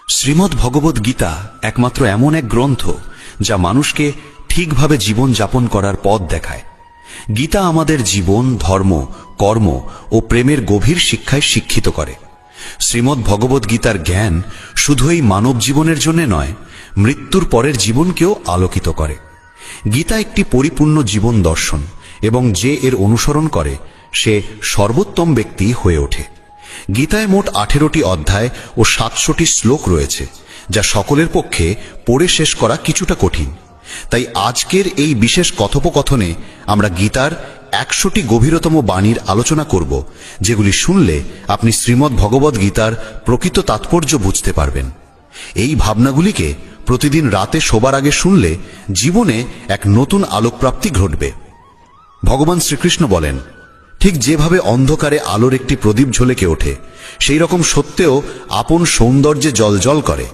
শ্রীমদ্ ভগবদ্ গীতা একমাত্র এমন এক গ্রন্থ যা মানুষকে ঠিকভাবে জীবন যাপন করার পথ দেখায়। গীতা আমাদের জীবন, ধর্ম, কর্ম ও প্রেমের গভীর শিক্ষায় শিক্ষিত করে। শ্রীমদ্ ভগবদ্ গীতার জ্ঞান শুধু এই মানব জীবনের জন্য নয়, মৃত্যুর পরের জীবনকেও আলোকিত করে। গীতা একটি পরিপূর্ণ জীবন দর্শন, এবং যে এর অনুসরণ করে সে সর্বোত্তম ব্যক্তি হয়ে ওঠে। গীতায় মোট 18টি অধ্যায় ও 700টি শ্লোক রয়েছে, যা সকলের পক্ষে পড়ে শেষ করা কিছুটা কঠিন। তাই আজকের এই বিশেষ কথোপকথনে আমরা গীতার 100টি গভীরতম বাণীর আলোচনা করব, যেগুলি শুনলে আপনি শ্রীমদ্ ভগবদ্ গীতার প্রকৃত তাৎপর্য বুঝতে পারবেন। এই ভাবনাগুলিকে প্রতিদিন রাতে শোবার আগে শুনলে জীবনে এক নতুন আলোকপ্রাপ্তি ঘটবে। ভগবান শ্রীকৃষ্ণ বলেন, ঠিক যেভাবে অন্ধকারে আলোর একটি প্রদীপ ঝলকে ওঠে, সেই রকম সত্যেও আপন সৌন্দর্যে জ্বলজ্বল করে।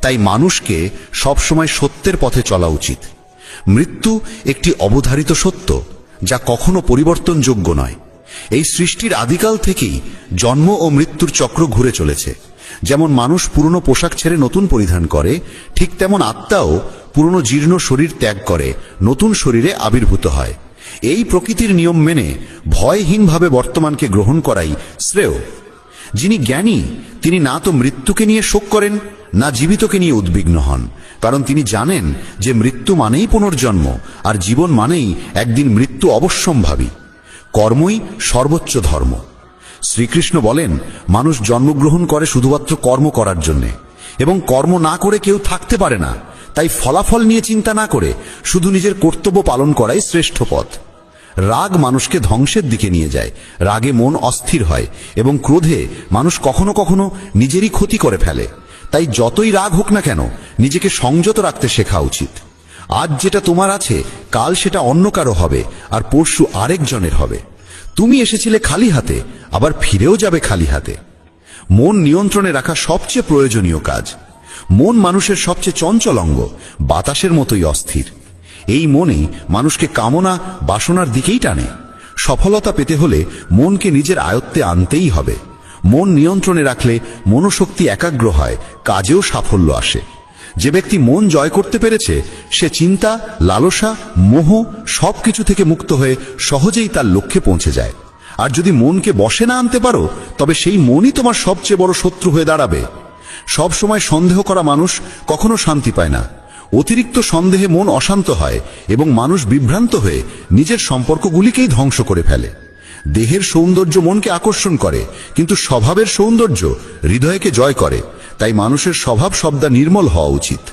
তাই মানুষকে সবসময় সত্যের পথে চলা উচিত। মৃত্যু একটি অবধারিত সত্য, যা কখনো পরিবর্তনযোগ্য নয়। এই সৃষ্টির আদিকাল থেকেই জন্ম ও মৃত্যুর চক্র ঘুরে চলেছে। যেমন মানুষ পুরনো পোশাক ছেড়ে নতুন পরিধান করে, ঠিক তেমন আত্মাও পুরনো জীর্ণ শরীর ত্যাগ করে নতুন শরীরে আবির্ভূত হয়। এই প্রকৃতির নিয়ম মেনে ভয়হীনভাবে বর্তমানকে গ্রহণ করাই শ্রেয়। যিনি জ্ঞানী তিনি না তো মৃত্যুকে নিয়ে শোক করেন, না জীবিতকে নিয়ে উদ্বিগ্ন হন, কারণ তিনি জানেন যে মৃত্যু মানেই পুনর্জন্ম, আর জীবন মানেই একদিন মৃত্যু অবশ্যম্ভাবী। কর্মই সর্বোচ্চ ধর্ম। শ্রীকৃষ্ণ বলেন, মানুষ জন্মগ্রহণ করে শুধুমাত্র কর্ম করার জন্যে, এবং কর্ম না করে কেউ থাকতে পারে না। তাই ফলাফল নিয়ে চিন্তা না করে শুধু নিজের কর্তব্য পালন করাই শ্রেষ্ঠ পথ। রাগ মানুষকে ধ্বংসের দিকে নিয়ে যায়। রাগে মন অস্থির হয়, এবং ক্রোধে মানুষ কখনো কখনো নিজেরই ক্ষতি করে ফেলে। তাই যতই রাগ হোক না কেন, নিজেকে সংযত রাখতে শেখা উচিত। আজ যেটা তোমার আছে, কাল সেটা অন্য কারো হবে, আর পরশু আরেকজনের হবে। তুমি এসেছিলে খালি হাতে, আবার ফিরেও যাবে খালি হাতে। মন নিয়ন্ত্রণে রাখা সবচেয়ে প্রয়োজনীয় কাজ। মন মানুষের সবচেয়ে চঞ্চল অঙ্গ, বাতাসের মতোই অস্থির। এই মনই মানুষকে কামনা, বাসনার দিকেই টানে। সফলতা পেতে হলে মনকে নিজের আয়ত্তে আনতেই হবে। মন নিয়ন্ত্রণে রাখলে মনোশক্তি একাগ্র হয়, কাজেও সাফল্য আসে। যে ব্যক্তি মন জয় করতে পেরেছে, সে চিন্তা, লালসা, মোহ সবকিছু থেকে মুক্ত হয়ে সহজেই তার লক্ষ্যে পৌঁছে যায়। আর যদি মনকে বশে না আনতে পারো, তবে সেই মনই তোমার সবচেয়ে বড় শত্রু হয়ে দাঁড়াবে। সব সময় সন্দেহ করা মানুষ কখনো শান্তি পায় না। অতিরিক্ত সন্দেহে মন অশান্ত হয়, এবং মানুষ বিভ্রান্ত হয়ে নিজের সম্পর্কগুলিকেই ধ্বংস করে ফেলে। দেহের সৌন্দর্য মনকে আকর্ষণ করে, কিন্তু স্বভাবের সৌন্দর্য হৃদয়কে জয় করে। তাই মানুষের স্বভাব সবদা নির্মল হওয়া উচিত।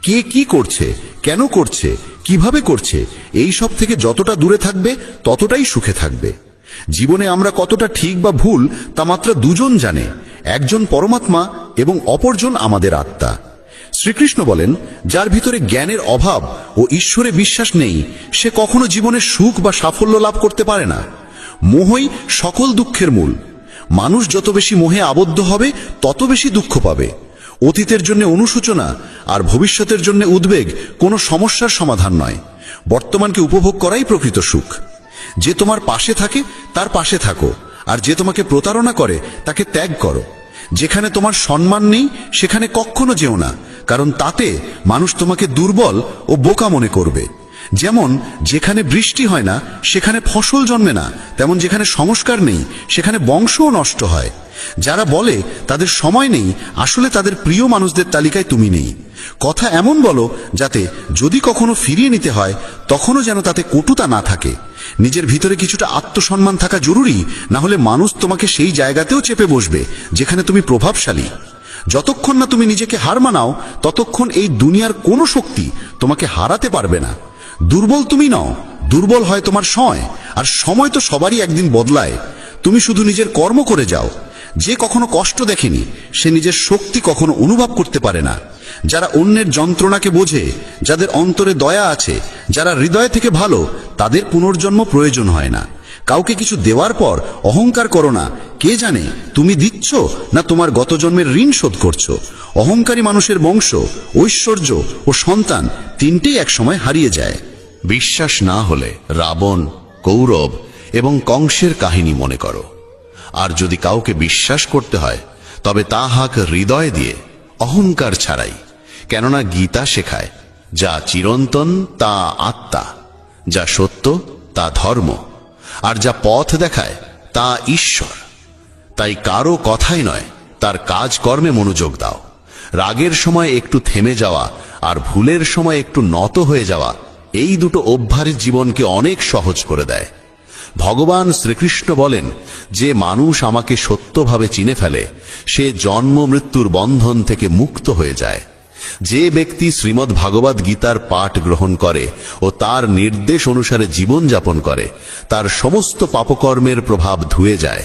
কে কি করছে, কেন করছে, কিভাবে করছে, এই সব থেকে যতটা দূরে থাকবে ততটাই সুখে থাকবে। জীবনে আমরা কতটা ঠিক বা ভুল তা মাত্র দুজন জানে, একজন পরমাত্মা এবং অপরজন আমাদের আত্মা। শ্রীকৃষ্ণ বলেন, যার ভিতরে জ্ঞানের অভাব ও ঈশ্বরে বিশ্বাস নেই, সে কখনো জীবনে সুখ বা সাফল্য লাভ করতে পারে না। মোহই সকল দুঃখের মূল। মানুষ যত বেশি মোহে আবদ্ধ হবে, তত বেশি দুঃখ পাবে। অতীতের জন্য অনুশোচনা আর ভবিষ্যতের জন্য উদ্বেগ কোনো সমস্যার সমাধান নয়। বর্তমানকে উপভোগ করাই প্রকৃত সুখ। যে তোমার পাশে থাকে তার পাশে থাকো, আর যে তোমাকে প্রতারণা করে তাকে ত্যাগ করো। যেখানে তোমার সম্মান নেই সেখানে কখনো যেও না, কারণ তাতে মানুষ তোমাকে দুর্বল ও বোকা মনে করবে। যেমন যেখানে বৃষ্টি হয় না সেখানে ফসল জন্মে না, তেমন যেখানে সংস্কার নেই সেখানে বংশও নষ্ট হয়। যারা বলে তাদের সময় নেই, আসলে তাদের প্রিয় মানুষদের তালিকায় তুমি নেই। কথা এমন বলো যাতে যদি কখনো ফিরিয়ে নিতে হয়, তখনও যেন তাতে কটুতা না থাকে। নিজের ভিতরে কিছুটা আত্মসম্মান থাকা জরুরি, না হলে মানুষ তোমাকে সেই জায়গাতেও চেপে বসবে যেখানে তুমি প্রভাবশালী। যতক্ষণ না তুমি নিজেকে হার মানাও, ততক্ষণ এই দুনিয়ার কোনো শক্তি তোমাকে হারাতে পারবে না। দুর্বল তুমি নও, দুর্বল হয় তোমার সময়, আর সময় তো সবারই একদিন বদলায়। তুমি শুধু নিজের কর্ম করে যাও। যে কখনো কষ্ট দেখেনি, সে নিজের শক্তি কখনো অনুভব করতে পারে না। যারা অন্যের যন্ত্রণাকে বোঝে, যাদের অন্তরে দয়া আছে, যারা হৃদয় থেকে ভালো, তাদের পুনর্জন্ম প্রয়োজন হয় না। কাউকে কিছু দেওয়ার পর অহংকার করো না। কে জানে তুমি দিচ্ছ না তোমার গত জন্মের ঋণ শোধ করছো। অহংকারী মানুষের বংশ, ঐশ্বর্য ও সন্তান তিনটেই একসময় হারিয়ে যায়। বিশ্বাস না হলে রাবণ, কৌরব এবং কংসের কাহিনী মনে করো। আর যদি কাউকে বিশ্বাস করতে হয়, তবে তা হাক হৃদয় দিয়ে অহংকার ছাড়াই। কেননা গীতা শেখায়, যা চিরন্তন তা আত্মা, যা সত্য তা ধর্ম, আর যা পথ দেখায় তা ঈশ্বর। তাই কারো কথাই নয়, তার কাজকর্মে মনোযোগ দাও। রাগের সময় একটু থেমে যাওয়া আর ভুলের সময় একটু নত হয়ে যাওয়া, এই দুটো অভ্যাস জীবনকে অনেক সহজ করে দেয়। ভগবান শ্রীকৃষ্ণ বলেন, যে মানুষ আমাকে সত্যভাবে চিনে ফেলে সে জন্ম মৃত্যুর বন্ধন থেকে মুক্ত হয়ে যায়। যে ব্যক্তি শ্রীমদ্ ভাগবত গীতার পাঠ গ্রহণ করে ও তার নির্দেশ অনুসারে জীবন যাপন করে, তার সমস্ত পাপকর্মের প্রভাব ধুয়ে যায়।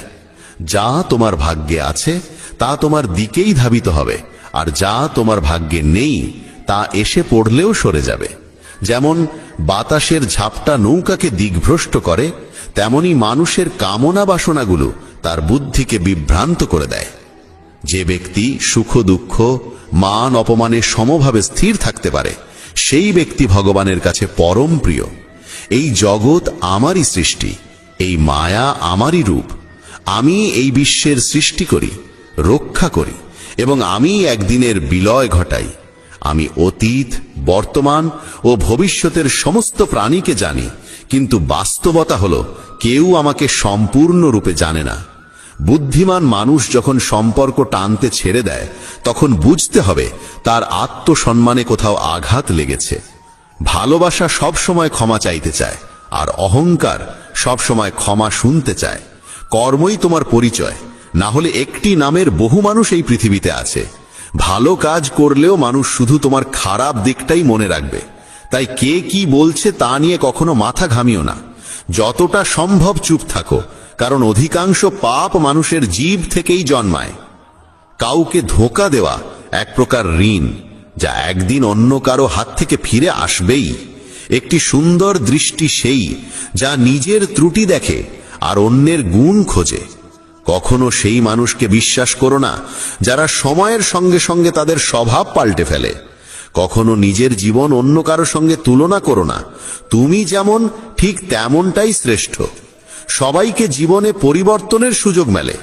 যা তোমার ভাগ্যে আছে তা তোমার দিকেই ধাবিত হবে, আর যা তোমার ভাগ্যে নেই তা এসে পড়লেও সরে যাবে। যেমন বাতাসের ঝাপটা নৌকাকে দিকভ্রষ্ট করে, তেমনি মানুষের কামনা বাসনাগুলো তার বুদ্ধিকে বিভ্রান্ত করে দেয়। যে ব্যক্তি সুখ দুঃখ মান অপমানে সমভাবে স্থির থাকতে পারে, সেই ব্যক্তি ভগবানের কাছে পরম প্রিয়। এই জগৎ আমারই সৃষ্টি, এই মায়া আমারই রূপ। আমি এই বিশ্বের সৃষ্টি করি, রক্ষা করি এবং আমি একদিনের বিলয় ঘটাই। আমি অতীত, বর্তমান ও ভবিষ্যতের সমস্ত প্রাণীকে জানি, কিন্তু বাস্তবতা হলো কেউ আমাকে সম্পূর্ণরূপে জানে না। বুদ্ধিমান মানুষ যখন সম্পর্ক টানতে ছেড়ে দেয়, তখন বুঝতে হবে তার আত্মসম্মানে কোথাও আঘাত লেগেছে। ভালোবাসা সবসময় ক্ষমা চাইতে চায়, আর অহংকার সবসময় ক্ষমা শুনতে চায়। কর্মই তোমার পরিচয়, না হলে একটি নামের বহু মানুষ এই পৃথিবীতে আছে। ভালো কাজ করলেও মানুষ শুধু তোমার খারাপ দিকটাই মনে রাখবে। তাই কে কি বলছে তা নিয়ে কখনো মাথা ঘামিও না। যতটা সম্ভব চুপ থাকো, কারণ অধিকাংশ পাপ মানুষের জীব থেকেই জন্মায়। কাউকে ধোঁকা দেওয়া এক প্রকার ঋণ, যা একদিন অন্য কারো হাত থেকে ফিরে আসবেই। একটি সুন্দর দৃষ্টি সেই যা নিজের ত্রুটি দেখে আর অন্যের গুণ খোঁজে। কখনো সেই মানুষকে বিশ্বাস করো না যারা সময়ের সঙ্গে সঙ্গে তাদের স্বভাব পাল্টে ফেলে। কখনো নিজের জীবন অন্য কারো সঙ্গে তুলনা করো না। তুমি যেমন ঠিক তেমনটাই শ্রেষ্ঠ। সবাইকে জীবনে পরিবর্তনের সুযোগ মেলে,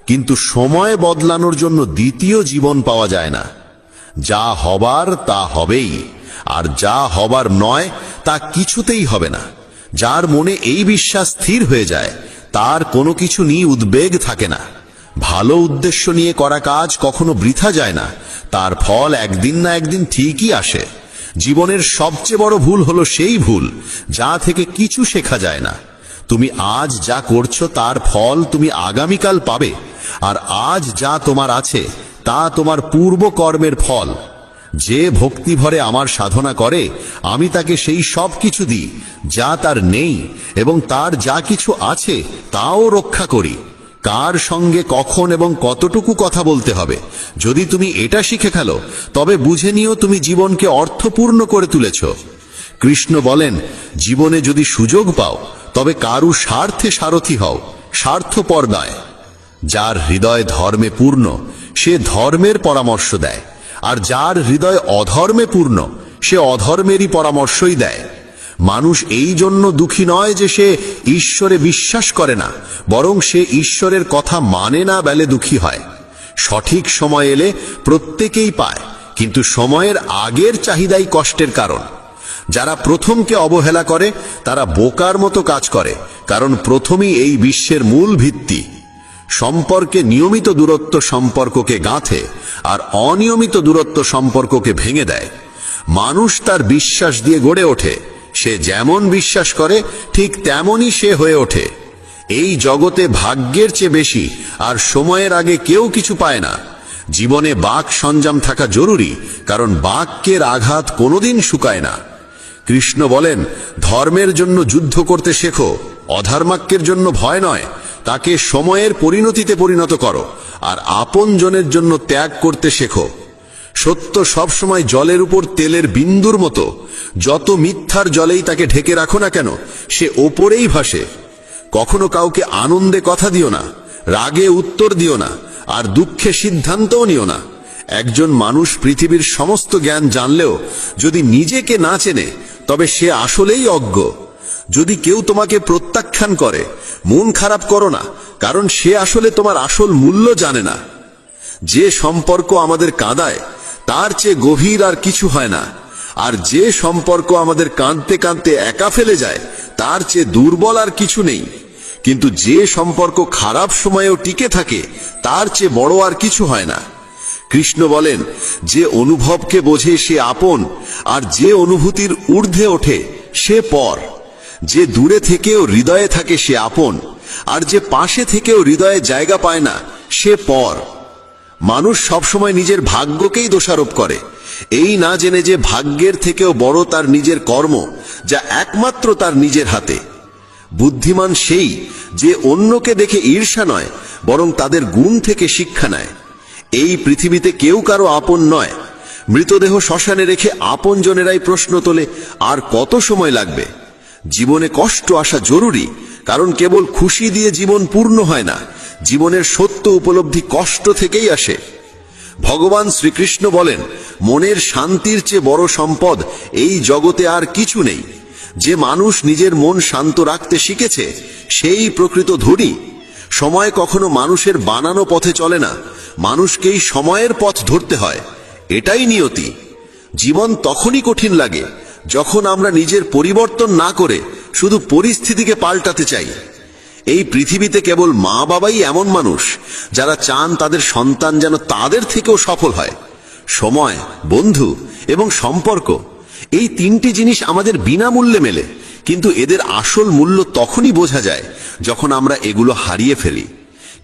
কিন্তু সময় বদলানোর জন্য দ্বিতীয় জীবন পাওয়া যায় না। যা হবার তা হবেই, আর যা হবার নয় তা কিছুতেই হবে না। যার মনে এই বিশ্বাস স্থির হয়ে যায়, তার কোনো কিছু নিয়ে উদ্বেগ থাকে না। ভালো উদ্দেশ্য নিয়ে করা কাজ কখনো বৃথা যায় না, তার ফল একদিন না একদিন ঠিকই আসে। জীবনের সবচেয়ে বড় ভুল হলো সেই ভুল যা থেকে কিছু শেখা যায় না। তুমি আজ যা করছো তার ফল তুমি আগামীকাল পাবে, আর আজ যা তোমার আছে তা তোমার পূর্ব কর্মের ফল। যে ভক্তি ভরে আমার সাধনা করে, আমি তাকে সেই সব কিছু দিই যা তার নেই, এবং তার যা কিছু আছে তাও রক্ষা করি। কার সঙ্গে কখন এবং কতটুকু কথা বলতে হবে, যদি তুমি এটা শিখে ফেলো, তবে বুঝে নিও তুমি জীবনকে অর্থপূর্ণ করে তুলেছ। কৃষ্ণ বলেন, জীবনে যদি সুযোগ পাও তবে কারু স্বার্থে সারথি হও, স্বার্থপর নয়। যার হৃদয় ধর্মে পূর্ণ সে ধর্মের পরামর্শ দেয়, আর যার হৃদয় অধর্মে পূর্ণ সে অধর্মেরই পরামর্শই দেয়। মানুষ এই জন্য দুঃখী নয় যে সে ঈশ্বরে বিশ্বাস করে না, বরং সে ঈশ্বরের কথা মানে না বলে দুঃখী হয়। সঠিক সময় এলে প্রত্যেকেই পায়, কিন্তু সময়ের আগের চাহিদাই কষ্টের কারণ। যারা প্রথমকে অবহেলা করে তারা বোকার মতো কাজ করে, কারণ প্রথমই এই বিশ্বের মূল ভিত্তি। সম্পর্কে নিয়মিত দূরত্ব সম্পর্ককে গাঁথে, আর অনিয়মিত দূরত্ব সম্পর্ককে ভেঙে দেয়। মানুষ তার বিশ্বাস দিয়ে গড়ে ওঠে, সে যেমন বিশ্বাস করে ঠিক তেমনই সে হয়ে ওঠে। এই জগতে ভাগ্যের চেয়ে বেশি আর সময়ের আগে কেউ কিছু পায় না। জীবনে বাক সঞ্জাম থাকা জরুরি, কারণ বাক্যের আঘাত কোনোদিন শুকায় না। কৃষ্ণ বলেন, ধর্মের জন্য যুদ্ধ করতে শেখো, অধর্মাক্যের জন্য ভয় নয়। তাকে সময়ের পরিণতিতে পরিণত করো, আর আপনজনের জন্য ত্যাগ করতে শেখো। সত্য সবসময় জলের উপর তেলের বিন্দুর মতো, যত মিথ্যার জলেই তাকে ঢেকে রাখো না কেন, সে ওপরেই ভাসে। কখনো কাউকে আনন্দে কথা দিও না, রাগে উত্তর দিও না, আর দুঃখে সিদ্ধান্তও নিও না। একজন মানুষ পৃথিবীর সমস্ত জ্ঞান জানলেও যদি নিজেকে না চেনে, তবে সে আসলেই অজ্ঞ। যদি কেউ তোমাকে প্রত্যাখ্যান করে, মন খারাপ করো না, কারণ সে আসলে তোমার আসল মূল্য জানে না। যে সম্পর্ক আমাদের কাঁদায় তার চেয়ে গভীর আর কিছু হয় না। আর যে সম্পর্ক আমাদের কাঁদতে কাঁদতে একা ফেলে যায়, তার চেয়ে দুর্বল আর কিছু নেই। কিন্তু যে সম্পর্ক খারাপ সময়েও টিকে থাকে, তার চেয়ে বড় আর কিছু হয় না। কৃষ্ণ বলেন, যে অনুভবকে বোঝে সে আপন, আর যে অনুভূতির ঊর্ধ্বে ওঠে সে পর। যে দূরে থেকেও হৃদয়ে থাকে সে আপন, আর যে পাশে থেকেও হৃদয়ে জায়গা পায় না সে পর। মানুষ সবসময় নিজের ভাগ্যকেই দোষারোপ করে, এই না জেনে যে ভাগ্যের থেকেও বড় তার নিজের কর্ম, যা একমাত্র তার নিজের হাতে। বুদ্ধিমান সেই যে অন্যকে দেখে ঈর্ষা নয়, বরং তাদের গুণ থেকে শিক্ষা নেয়। এই পৃথিবীতে কেউ কারো আপন নয়। মৃতদেহ শ্মশানে রেখে আপনজনেরাই প্রশ্ন তোলে, আর কত সময় লাগবে? জীবনে কষ্ট আসা জরুরি, কারণ কেবল খুশি দিয়ে জীবন পূর্ণ হয় না। জীবনের সত্য উপলব্ধি কষ্ট থেকেই আসে। ভগবান শ্রীকৃষ্ণ বলেন, মনের শান্তির চেয়ে বড় সম্পদ এই জগতে আর কিছু নেই। যে মানুষ নিজের মন শান্ত রাখতে শিখেছে, সেই প্রকৃত ধনী। সময় কখনো মানুষের বানানো পথে চলে না, মানুষকেই সময়ের পথ ধরতে হয়। এটাই নিয়তি। জীবন তখনই কঠিন লাগে যখন আমরা নিজের পরিবর্তন না করে শুধু পরিস্থিতিকে পাল্টাতে চাই। এই পৃথিবীতে কেবল মা বাবাই এমন মানুষ যারা চান তাদের সন্তান যেন তাদের থেকেও সফল হয়। সময়, বন্ধু এবং সম্পর্ক, এই তিনটি জিনিস আমাদের বিনামূল্যে মেলে, কিন্তু এদের আসল মূল্য তখনই বোঝা যায় যখন আমরা এগুলো হারিয়ে ফেলি।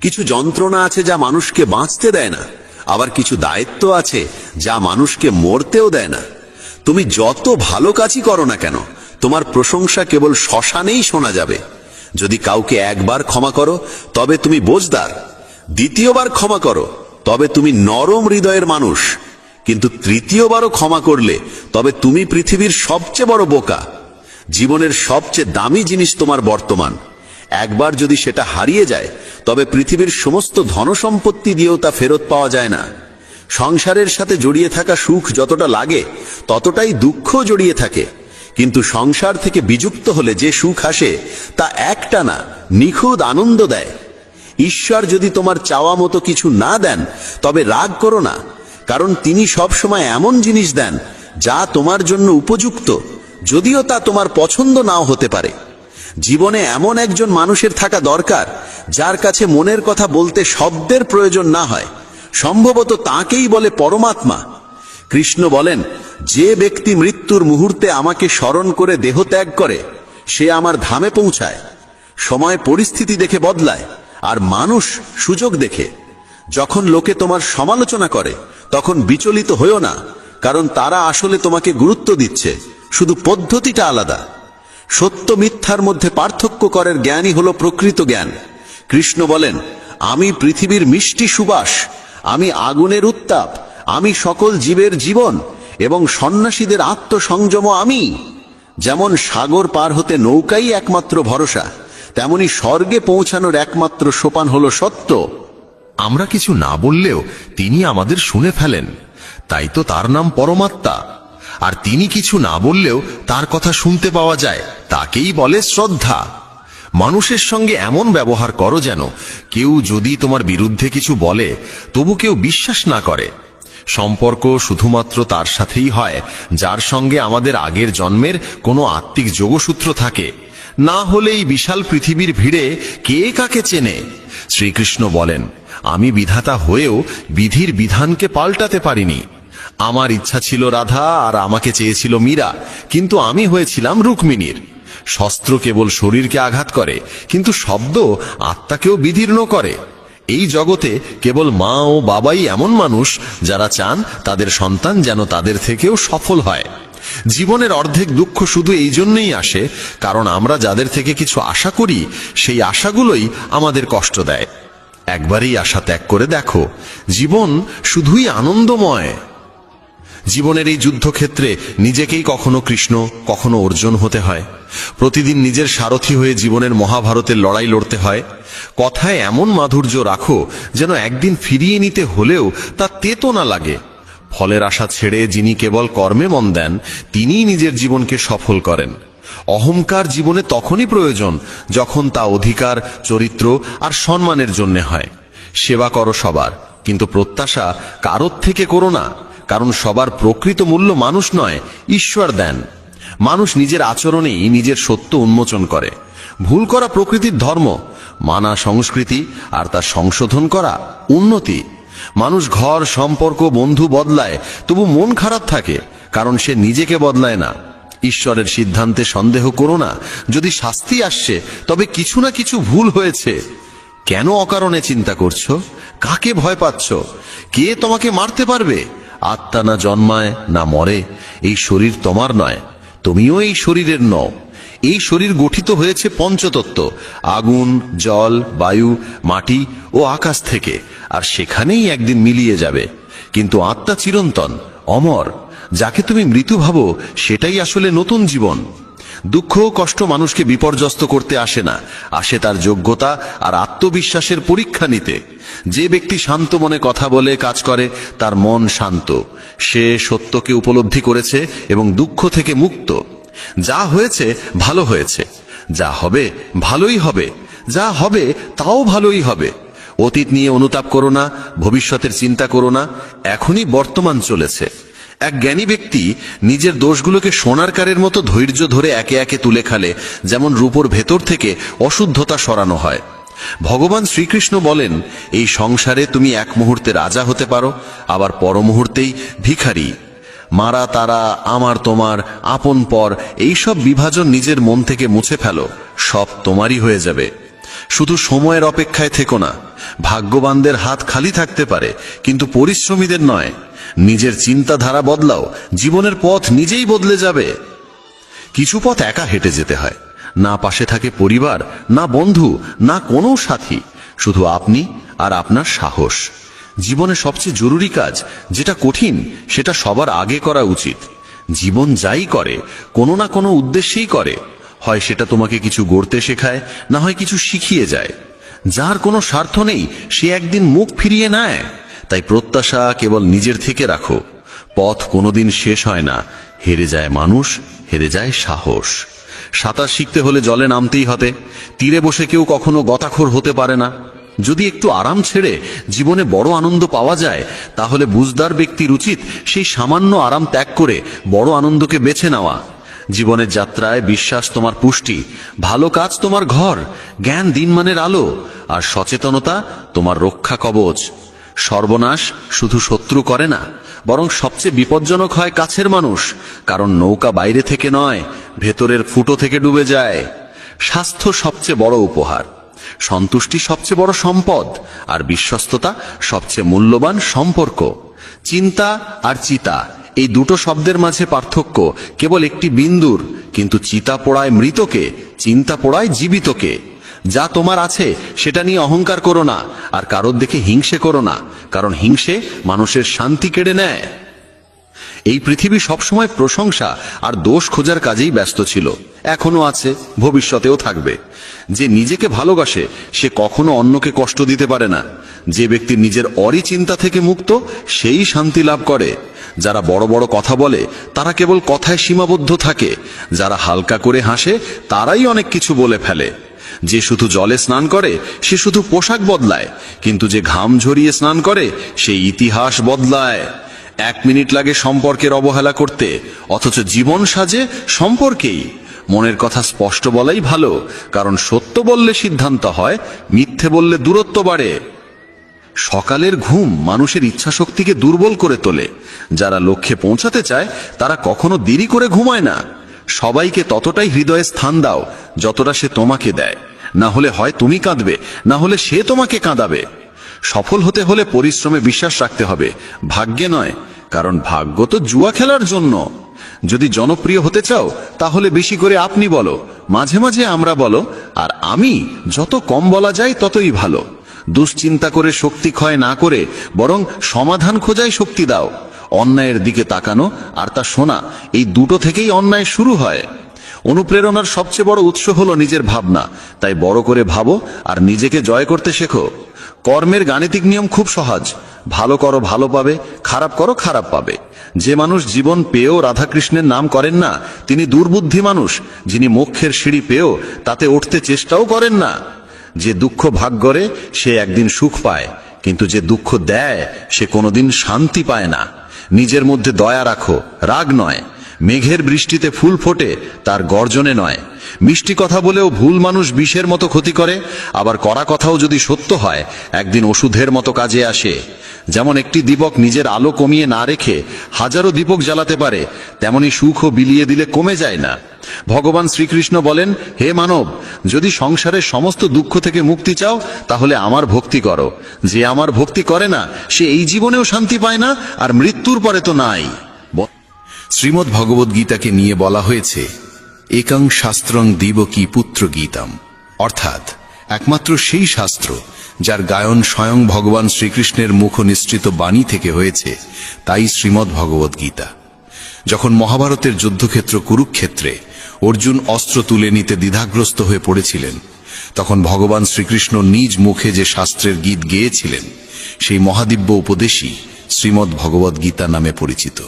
কিছু যন্ত্রণা আছে যা মানুষকে বাঁচতে দেয় না, আবার কিছু দায়িত্ব আছে যা মানুষকে মরতেও দেয় না। তুমি যত ভালো কাজই করো না কেন, তোমার প্রশংসা কেবল শ্মশানেই শোনা যাবে। যদি কাউকে একবার ক্ষমা করো, তবে তুমি বোঝদার। দ্বিতীয়বার ক্ষমা করো, তবে তুমি নরম হৃদয়ের মানুষ। কিন্তু তৃতীয়বারও ক্ষমা করলে তবে তুমি পৃথিবীর সবচেয়ে বড় বোকা। জীবনের সবচেয়ে দামি জিনিস তোমার বর্তমান। একবার যদি সেটা হারিয়ে যায়, তবে পৃথিবীর সমস্ত ধনসম্পত্তি দিয়েও তা ফেরত পাওয়া যায় না। সংসারের সাথে জড়িয়ে থাকা সুখ যতটা লাগে, ততটাই দুঃখ জড়িয়ে থাকে। কিন্তু সংসার থেকে বিযুক্ত হলে যে সুখ আসে, তা একটানা নিখুঁত আনন্দ দেয়। ঈশ্বর যদি তোমার চাওয়া মতো কিছু না দেন, তবে রাগ করো না, কারণ তিনি সব সময় এমন জিনিস দেন যা তোমার জন্য উপযুক্ত, যদিও তা তোমার পছন্দ নাও হতে পারে। জীবনে এমন একজন মানুষের থাকা দরকার যার কাছে মনের কথা বলতে শব্দের প্রয়োজন না হয়। সম্ভবত তাকেই বলে পরমাত্মা। কৃষ্ণ বলেন, যে ব্যক্তি মৃত্যুর মুহূর্তে আমাকে স্মরণ করে দেহ ত্যাগ করে, সে আমার ধামে পৌঁছায়। সময় পরিস্থিতি দেখে বদলায়, আর মানুষ সুযোগ দেখে। যখন লোকে তোমার সমালোচনা করে, তখন বিচলিত হইও না, কারণ তারা আসলে তোমাকে গুরুত্ব দিচ্ছে, শুধু পদ্ধতিটা আলাদা। সত্য মিথ্যার মধ্যে পার্থক্য করার জ্ঞানই হলো প্রকৃত জ্ঞান। কৃষ্ণ বলেন, আমি পৃথিবীর মিষ্টি সুবাস, আমি আগুনের উত্তাপ, আমি সকল জীবের জীবন এবং সন্ন্যাসীদের আত্মসংযম আমি। যেমন সাগর পার হতে নৌকাই একমাত্র ভরসা, তেমনি স্বর্গে পৌঁছানোর একমাত্র সোপান হলো সত্য। আমরা কিছু না বললেও তিনি আমাদের শুনে ফেলেন, তাই তো তার নাম পরমাত্মা। আর তিনি কিছু না বললেও তার কথা শুনতে পাওয়া যায়, তাকেই বলে শ্রদ্ধা। মানুষের সঙ্গে এমন ব্যবহার করো যেন কেউ যদি তোমার বিরুদ্ধে কিছু বলে, তবু কেউ বিশ্বাস না করে। সম্পর্ক শুধুমাত্র তার সাথেই হয় যার সঙ্গে আমাদের আগের জন্মের কোনো আত্মিক যোগসূত্র থাকে, না হলে এই বিশাল পৃথিবীর ভিড়ে কে কাকে চেনে। শ্রীকৃষ্ণ বলেন, আমি বিধাতা হয়েও বিধির বিধানকে পাল্টাতে পারিনি। আমার ইচ্ছা ছিল রাধা, আর আমাকে চেয়েছিল মীরা, কিন্তু আমি হয়েছিলাম রুক্মিণীর। শস্ত্র কেবল শরীরকে আঘাত করে, কিন্তু শব্দ আত্মাকেও বিদীর্ণ করে। এই জগতে কেবল মা ও বাবাই এমন মানুষ যারা চান তাদের সন্তান যেন তাদের থেকেও সফল হয়। জীবনের অর্ধেক দুঃখ শুধু এই জন্যই আসে, কারণ আমরা যাদের থেকে কিছু আশা করি, সেই আশাগুলোই আমাদের কষ্ট দেয়। একবারই আশা ত্যাগ করে দেখো, জীবন শুধুই আনন্দময়। জীবনের এই যুদ্ধক্ষেত্রে নিজেকেই কখনো কৃষ্ণ, কখনো অর্জুন হতে হয়। প্রতিদিন নিজের সারথি হয়ে জীবনের মহাভারতের লড়াই লড়তে হয়। কথায় এমন মাধুর্য রাখো যেন একদিন ফিরিয়ে নিতে হলেও তা তেতো না লাগে। ফলের আশা ছেড়ে যিনি কেবল কর্মে মন দেন, তিনিই নিজের জীবনকে সফল করেন। অহংকার জীবনে তখনই প্রয়োজন যখন তা অধিকার, চরিত্র আর সম্মানের জন্য হয়। সেবা করো সবার, কিন্তু প্রত্যাশা কারোর থেকে করো না, কারণ সবার প্রকৃত মূল্য মানুষ নয়, ঈশ্বর দেন। মানুষ নিজের আচরণেই নিজের সত্য উন্মোচন করে। ভুল করা প্রকৃতির ধর্ম, মানা সংস্কৃতি, আর তা সংশোধন করা উন্নতি। মানুষ ঘর, সম্পর্ক, বন্ধু বদলায়, তবু মন খারাপ থাকে, কারণ সে নিজেকে বদলায় না। ঈশ্বরের সিদ্ধান্তে সন্দেহ করো না। যদি শাস্তি আসছে, তবে কিছু না কিছু ভুল হয়েছে। কেন অকারণে চিন্তা করছো? কাকে ভয় পাচ্ছ? কে তোমাকে মারতে পারবে? আত্মা না জন্মায় না মরে। এই শরীর তোমার নয়, তুমিও এই শরীরের নও। এই শরীর গঠিত হয়েছে পঞ্চতত্ত্ব, আগুন, জল, বায়ু, মাটি ও আকাশ থেকে, আর সেখানেই একদিন মিলিয়ে যাবে। কিন্তু আত্মা চিরন্তন, অমর। যাকে তুমি মৃত্যু ভাবো, সেটাই আসলে নতুন জীবন। দুঃখ ও কষ্ট মানুষকে বিপর্যস্ত করতে আসে না, আসে তার যোগ্যতা আর আত্মবিশ্বাসের পরীক্ষা নিতে। যে ব্যক্তি শান্ত মনে কথা বলে, কাজ করে, তার মন শান্ত। সে সত্যকে উপলব্ধি করেছে এবং দুঃখ থেকে মুক্ত। যা হয়েছে ভালো হয়েছে, যা হবে ভালোই হবে, যা হবে তাও ভালোই হবে। অতীত নিয়ে অনুতাপ করো না, ভবিষ্যতের চিন্তা করো না, এখনই বর্তমান চলেছে। এক জ্ঞানী ব্যক্তি নিজের দোষগুলোকে সোনার কারের মতো ধৈর্য ধরে একে একে তুলে খালে, যেমন রূপোর ভেতর থেকে অশুদ্ধতা সরানো হয়। ভগবান শ্রীকৃষ্ণ বলেন, এই সংসারে তুমি এক মুহূর্তে রাজা হতে পারো, আবার পর মুহূর্তেই ভিখারি। মারা তারা, আমার তোমার, আপন পর, এইসব বিভাজন নিজের মন থেকে মুছে ফেলো, সব তোমারই হয়ে যাবে। শুধু সময়ের অপেক্ষায় থেকো না। ভাগ্যবানদের হাত খালি থাকতে পারে, কিন্তু পরিশ্রমীদের নয়। নিজের চিন্তাধারা বদলাও, জীবনের পথ নিজেই বদলে যাবে। কিছু পথ একা হেঁটে যেতে হয়, না পাশে থাকে পরিবার, না বন্ধু, না কোনো সাথী, শুধু আপনি আর আপনার সাহস। জীবনে সবচেয়ে জরুরি কাজ যেটা কঠিন, সেটা সবার আগে করা উচিত। জীবন যাই করে, কোনো না কোনো উদ্দেশ্যেই করে। হয় সেটা তোমাকে কিছু গড়তে শেখায়, না হয় কিছু শিখিয়ে যায়। যার কোনো স্বার্থ নেই, সে একদিন মুখ ফিরিয়ে নেয়। তাই প্রত্যাশা কেবল নিজের থেকে রাখো। পথ কোনোদিন শেষ হয় না। হেরে যায় মানুষ, হেরে যায় সাহস। সাঁতার শিখতে হলে জলে নামতেই হবে। তীরে বসে কেউ কখনো গতাখোর হতে পারে না। যদি একটু আরাম ছেড়ে জীবনে বড় আনন্দ পাওয়া যায়, তাহলে বুঝদার ব্যক্তির উচিত সেই সামান্য আরাম ত্যাগ করে বড় আনন্দকে বেছে নেওয়া। জীবনের যাত্রায় বিশ্বাস তোমার পুষ্টি, ভালো কাজ তোমার ঘর, জ্ঞান দিনমানের আলো, আর সচেতনতা তোমার রক্ষা কবচ। সর্বনাশ শুধু শত্রু করে না, বরং সবচেয়ে বিপজ্জনক হয় কাছের মানুষ। কারণ নৌকা বাইরে থেকে নয়, ভেতরের ফুটো থেকে ডুবে যায়। স্বাস্থ্য সবচেয়ে বড় উপহার, সন্তুষ্টি সবচেয়ে বড় সম্পদ, আর বিশ্বস্ততা সবচেয়ে মূল্যবান সম্পর্ক। চিন্তা আর চিতা, এই দুটো শব্দের মাঝে পার্থক্য কেবল একটি বিন্দুর, কিন্তু চিতা পোড়ায় মৃতকে, চিন্তা পোড়ায় জীবিতকে। যা তোমার আছে সেটা নিয়ে অহংকার করো না, আর কারোর দেখে হিংসে করো না, কারণ হিংসে মানুষের শান্তি কেড়ে নেয়। এই পৃথিবী সবসময় প্রশংসা আর দোষ খোঁজার কাজেই ব্যস্ত ছিল, এখনো আছে, ভবিষ্যতেও থাকবে। যে নিজেকে ভালোবাসে সে কখনো অন্যকে কষ্ট দিতে পারে না। যে ব্যক্তি নিজের অরিচিন্তা থেকে মুক্ত, সেই শান্তি লাভ করে। যারা বড় বড় কথা বলে, তারা কেবল কথায় সীমাবদ্ধ থাকে। যারা হালকা করে হাসে, তারাই অনেক কিছু বলে ফেলে। যে শুধু জলে স্নান করে, সে শুধু পোশাক বদলায়, কিন্তু যে ঘাম ঝরিয়ে স্নান করে, সে ইতিহাস বদলায়। 1 মিনিট লাগে সম্পর্কের অবহেলা করতে, অথচ জীবন সাজে সম্পর্কেই। মনের কথা স্পষ্ট বলাই ভালো, কারণ সত্য বললে সিদ্ধান্ত হয়, মিথ্যে বললে দূরত্ব বাড়ে। সকালের ঘুম মানুষের ইচ্ছাশক্তিকে দুর্বল করে তোলে। যারা লক্ষ্যে পৌঁছাতে চায়, তারা কখনো দেরি করে ঘুমায় না। সবাইকে ততটাই হৃদয়ে স্থান দাও যতটা সে তোমাকে দেয়। না হলে হয় তুমি কাঁদবে, না হলে সে তোমাকে কাঁদাবে। সফল হতে হলে পরিশ্রমে বিশ্বাস রাখতে হবে, ভাগ্যে নয়, কারণ ভাগ্য তো জুয়া খেলার জন্য। যদি জনপ্রিয় হতে চাও, তাহলে বেশি করে আপনি বলো, মাঝে মাঝে আমরা বলো, আর আমি যত কম বলা যায় ততই ভালো। দুশ্চিন্তা করে শক্তি ক্ষয় না করে বরং সমাধান খোঁজায় শক্তি দাও। অন্যায়ের দিকে তাকানো আর তা শোনা, এই দুটো থেকেই অন্যায় শুরু হয়। অনুপ্রেরণার সবচেয়ে বড় উৎস হলো নিজের ভাবনা। তাই বড় করে ভাবো আর নিজেকে জয় করতে শেখো। কর্মের গাণিতিক নিয়ম খুব সহজ, ভালো করো ভালো পাবে, খারাপ করো খারাপ পাবে। যে মানুষ জীবন পেয়েও রাধাকৃষ্ণের নাম করেন না, তিনি দুর্বুদ্ধি মানুষ। যিনি মোক্ষের সিঁড়ি পেয়েও তাতে উঠতে চেষ্টাও করেন না। যে দুঃখ ভাগ করে সে একদিন সুখ পায়, কিন্তু যে দুঃখ দেয় সে কোনোদিন শান্তি পায় না। নিজের মধ্যে দয়া রাখো, রাগ নয়। মেঘের বৃষ্টিতে ফুল ফোটে, তার গর্জনে নয়। মিষ্টি কথা বলেও ভুল মানুষ বিষের মতো ক্ষতি করে, আবার কড়া কথাও যদি সত্য হয় একদিন ওষুধের মতো কাজে আসে। যেমন একটি দীপক নিজের আলো কমিয়ে না রেখে হাজারো দীপক জ্বালাতে পারে, তেমনি সুখও বিলিয়ে দিলে কমে যায় না। ভগবান শ্রীকৃষ্ণ বলেন, হে মানব, যদি সংসারের সমস্ত দুঃখ থেকে মুক্তি চাও তাহলে আমার ভক্তি করো। যে আমার ভক্তি করে না সে এই জীবনেও শান্তি পায় না, আর মৃত্যুর পরে তো নাই। শ্রীমদ্ ভগবদ গীতাকে নিয়ে বলা হয়েছে একং শাস্ত্রং দিবকী পুত্র গীতাম, অর্থাৎ একমাত্র সেই শাস্ত্র যার গায়ন স্বয়ং ভগবান শ্রীকৃষ্ণের মুখ নিঃসৃত বাণী থেকে হয়েছে, তাই শ্রীমদ্ ভগবদ গীতা। যখন মহাভারতের যুদ্ধক্ষেত্র কুরুক্ষেত্রে অর্জুন অস্ত্র তুলে নিতে দ্বিধাগ্রস্ত হয়ে পড়েছিলেন, তখন ভগবান শ্রীকৃষ্ণ নিজ মুখে যে শাস্ত্রের গীত গেয়েছিলেন সেই মহাদিব্য উপদেশই শ্রীমদ্ ভগবদ গীতা নামে পরিচিত।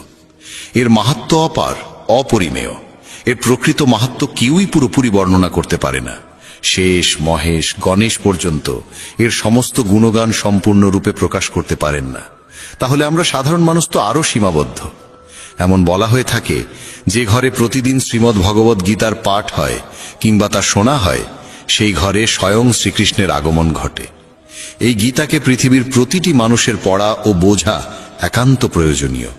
এর মাহাত্ম্য অপার, অপরিমেয়। এর প্রকৃত মাহাত্ম্য কেউই পুরোপুরি বর্ণনা করতে পারে না। শেষ, মহেশ, গণেশ পর্যন্ত এর সমস্ত গুণগান সম্পূর্ণরূপে প্রকাশ করতে পারেন না। তাহলে আমরা সাধারণ মানুষ তো আরো সীমাবদ্ধ। এমন বলা হয়ে থাকে, যে ঘরে প্রতিদিন শ্রীমদ্ ভগবদ গীতার পাঠ হয় কিংবা তা শোনা হয়, সেই ঘরে স্বয়ং শ্রীকৃষ্ণের আগমন ঘটে। এই গীতাকে পৃথিবীর প্রতিটি মানুষের পড়া ও বোঝা একান্ত প্রয়োজনীয়,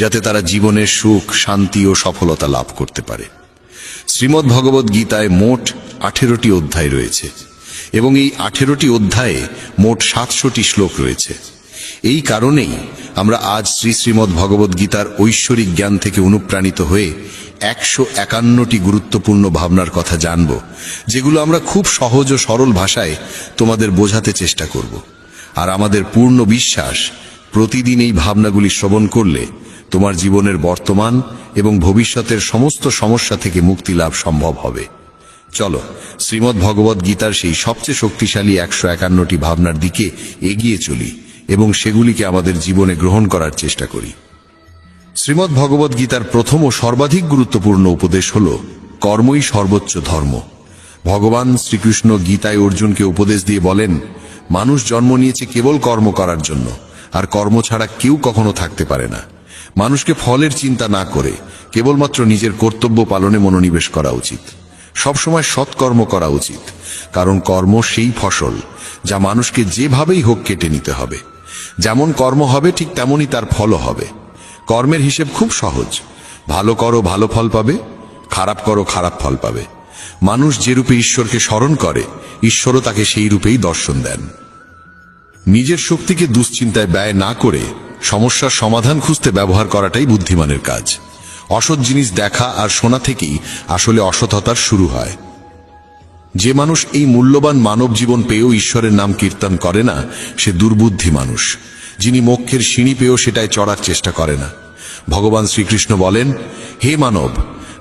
যাতে তারা জীবনের সুখ, শান্তি ও সফলতা লাভ করতে পারে। শ্রীমদ্ ভগবদ গীতায় মোট 18টি অধ্যায় রয়েছে এবং এই 18টি অধ্যায়ে মোট 700টি শ্লোক রয়েছে। এই কারণেই আমরা আজ শ্রীমদ্ ভগবদ গীতার ঐশ্বরিক জ্ঞান থেকে অনুপ্রাণিত হয়ে 151টি গুরুত্বপূর্ণ ভাবনার কথা জানব, যেগুলো আমরা খুব সহজ ও সরল ভাষায় তোমাদের বোঝাতে চেষ্টা করব। আর আমাদের পূর্ণ বিশ্বাস, প্রতিদিন এই ভাবনাগুলি শ্রবণ করলে তোমার জীবনের বর্তমান এবং ভবিষ্যতের সমস্ত সমস্যা থেকে মুক্তি লাভ সম্ভব হবে। চলো শ্রীমদ্ ভগবদ গীতার সেই সবচেয়ে শক্তিশালী 151টি ভাবনার দিকে এগিয়ে চলি এবং সেগুলিকে আমাদের জীবনে গ্রহণ করার চেষ্টা করি। শ্রীমদ্ ভগবদ গীতার প্রথম ও সর্বাধিক গুরুত্বপূর্ণ উপদেশ হল কর্মই সর্বোচ্চ ধর্ম। ভগবান শ্রীকৃষ্ণ গীতায় অর্জুনকে উপদেশ দিয়ে বলেন, মানুষ জন্ম নিয়েছে কেবল কর্ম করার জন্য, আর কর্ম ছাড়া কেউ কখনো থাকতে পারে না। মানুষকে ফলের চিন্তা না করে কেবলমাত্র নিজের কর্তব্য পালনে মনোনিবেশ করা উচিত। সবসময় সৎকর্ম করা উচিত, কারণ কর্ম সেই ফসল যা মানুষকে যেভাবেই হোক কেটে নিতে হবে। যেমন কর্ম হবে ঠিক তেমনই তার ফলও হবে। কর্মের হিসেব খুব সহজ, ভালো করো ভালো ফল পাবে, খারাপ করো খারাপ ফল পাবে। মানুষ যে রূপে ঈশ্বরকে স্মরণ করে, ঈশ্বরও তাকে সেই রূপেই দর্শন দেন। নিজের শক্তিকে দুশ্চিন্তায় ব্যয় না করে সমস্যার সমাধান খুঁজতে ব্যবহার করাটাই বুদ্ধিমানের কাজ। অসৎ জিনিস দেখা আর শোনা থেকেই আসলে অসততার শুরু হয়। যে মানুষ এই মূল্যবান মানব জীবন পেয়েও ঈশ্বরের নাম কীর্তন করে না, সে দুর্বুদ্ধি মানুষ, যিনি মোক্ষের সিঁড়ি পেয়েও সেটায় চড়ার চেষ্টা করে না। ভগবান শ্রীকৃষ্ণ বলেন, হে মানব,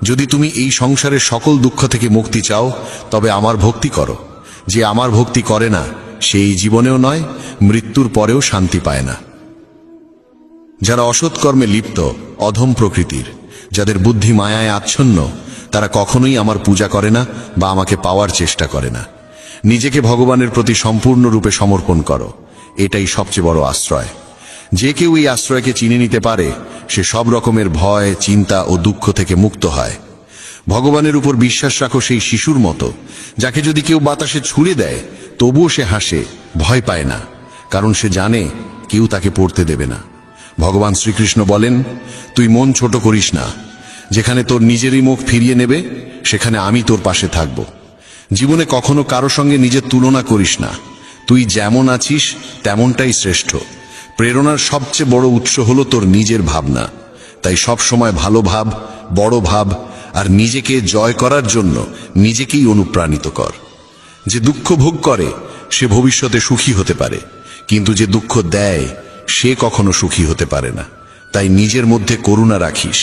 যদি তুমি এই সংসারের সকল দুঃখ থেকে মুক্তি চাও তবে আমার ভক্তি করো। যে আমার ভক্তি করে না সে এই জীবনেও নয়, মৃত্যুর পরেও শান্তি পায় না। যারা অসৎ কর্মে লিপ্ত, অধম প্রকৃতির, যাদের বুদ্ধি মায়ায় আচ্ছন্ন, তারা কখনোই আমার পূজা করে না বা আমাকে পাওয়ার চেষ্টা করে না। নিজেকে ভগবানের প্রতি সম্পূর্ণরূপে সমর্পণ করো, এটাই সবচেয়ে বড় আশ্রয়। যে কেউ এই আশ্রয়কে চিনে নিতে পারে, সে সব রকমের ভয়, চিন্তা ও দুঃখ থেকে মুক্ত হয়। ভগবানের উপর বিশ্বাস রাখো সেই শিশুর মতো, যাকে যদি কেউ বাতাসে ছুঁড়ে দেয় তবুও সে হাসে, ভয় পায় না, কারণ সে জানে কেউ তাকে পড়তে দেবে না। ভগবান শ্রীকৃষ্ণ বলেন, তুই মন ছোট করিস না। যেখানে তোর নিজেরই মুখ ফিরিয়ে নেবে সেখানে আমি তোর পাশে থাকব। জীবনে কখনো কারো সঙ্গে নিজের তুলনা করিস না। তুই যেমন আছিস তেমনটাই শ্রেষ্ঠ। প্রেরণার সবচেয়ে বড় উৎস হলো তোর নিজের ভাবনা। তাই সব সময় ভালো ভাব, বড় ভাব, আর নিজেকে জয় করার জন্য নিজেকেই অনুপ্রাণিত কর। যে দুঃখ ভোগ করে সে ভবিষ্যতে সুখী হতে পারে, কিন্তু যে দুঃখ দেয় সে কখনো সুখী হতে পারে না। তাই নিজের মধ্যে করুণা রাখিস,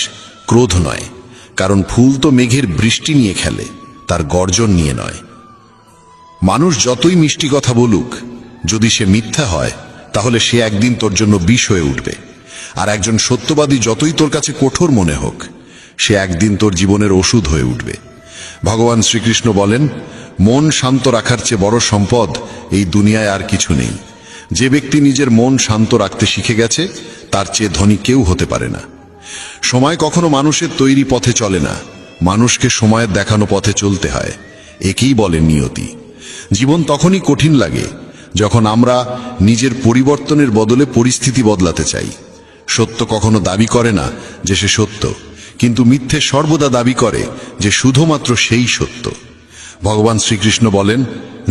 ক্রোধ নয়, কারণ ফুল তো মেঘের বৃষ্টি নিয়ে খেলে, তার গর্জন নিয়ে নয়। মানুষ যতই মিষ্টি কথা বলুক, যদি সে মিথ্যা হয় তাহলে সে একদিন তোর জন্য বিষ হয়ে উঠবে। আর একজন সত্যবাদী যতই তোর কাছে কঠোর মনে হোক, সে একদিন তোর জীবনের ওষুধ হয়ে উঠবে। ভগবান শ্রীকৃষ্ণ বলেন, মন শান্ত রাখার চেয়ে বড় সম্পদ এই দুনিয়ায় আর কিছু নেই। যে ব্যক্তি নিজের মন শান্ত রাখতে শিখে গেছে তার চেয়ে ধনী কেউ হতে পারে না। সময় কখনো মানুষের তৈরি পথে চলে না, মানুষকে সময়ের দেখানো পথে চলতে হয়। একেই বলে নিয়তি। জীবন তখনই কঠিন লাগে যখন আমরা নিজের পরিবর্তনের বদলে পরিস্থিতি বদলাতে চাই। সত্য কখনো দাবি করে না যে সে সত্য, কিন্তু মিথ্যে সর্বদা দাবি করে যে শুধুমাত্র সেই সত্য। ভগবান শ্রীকৃষ্ণ বলেন,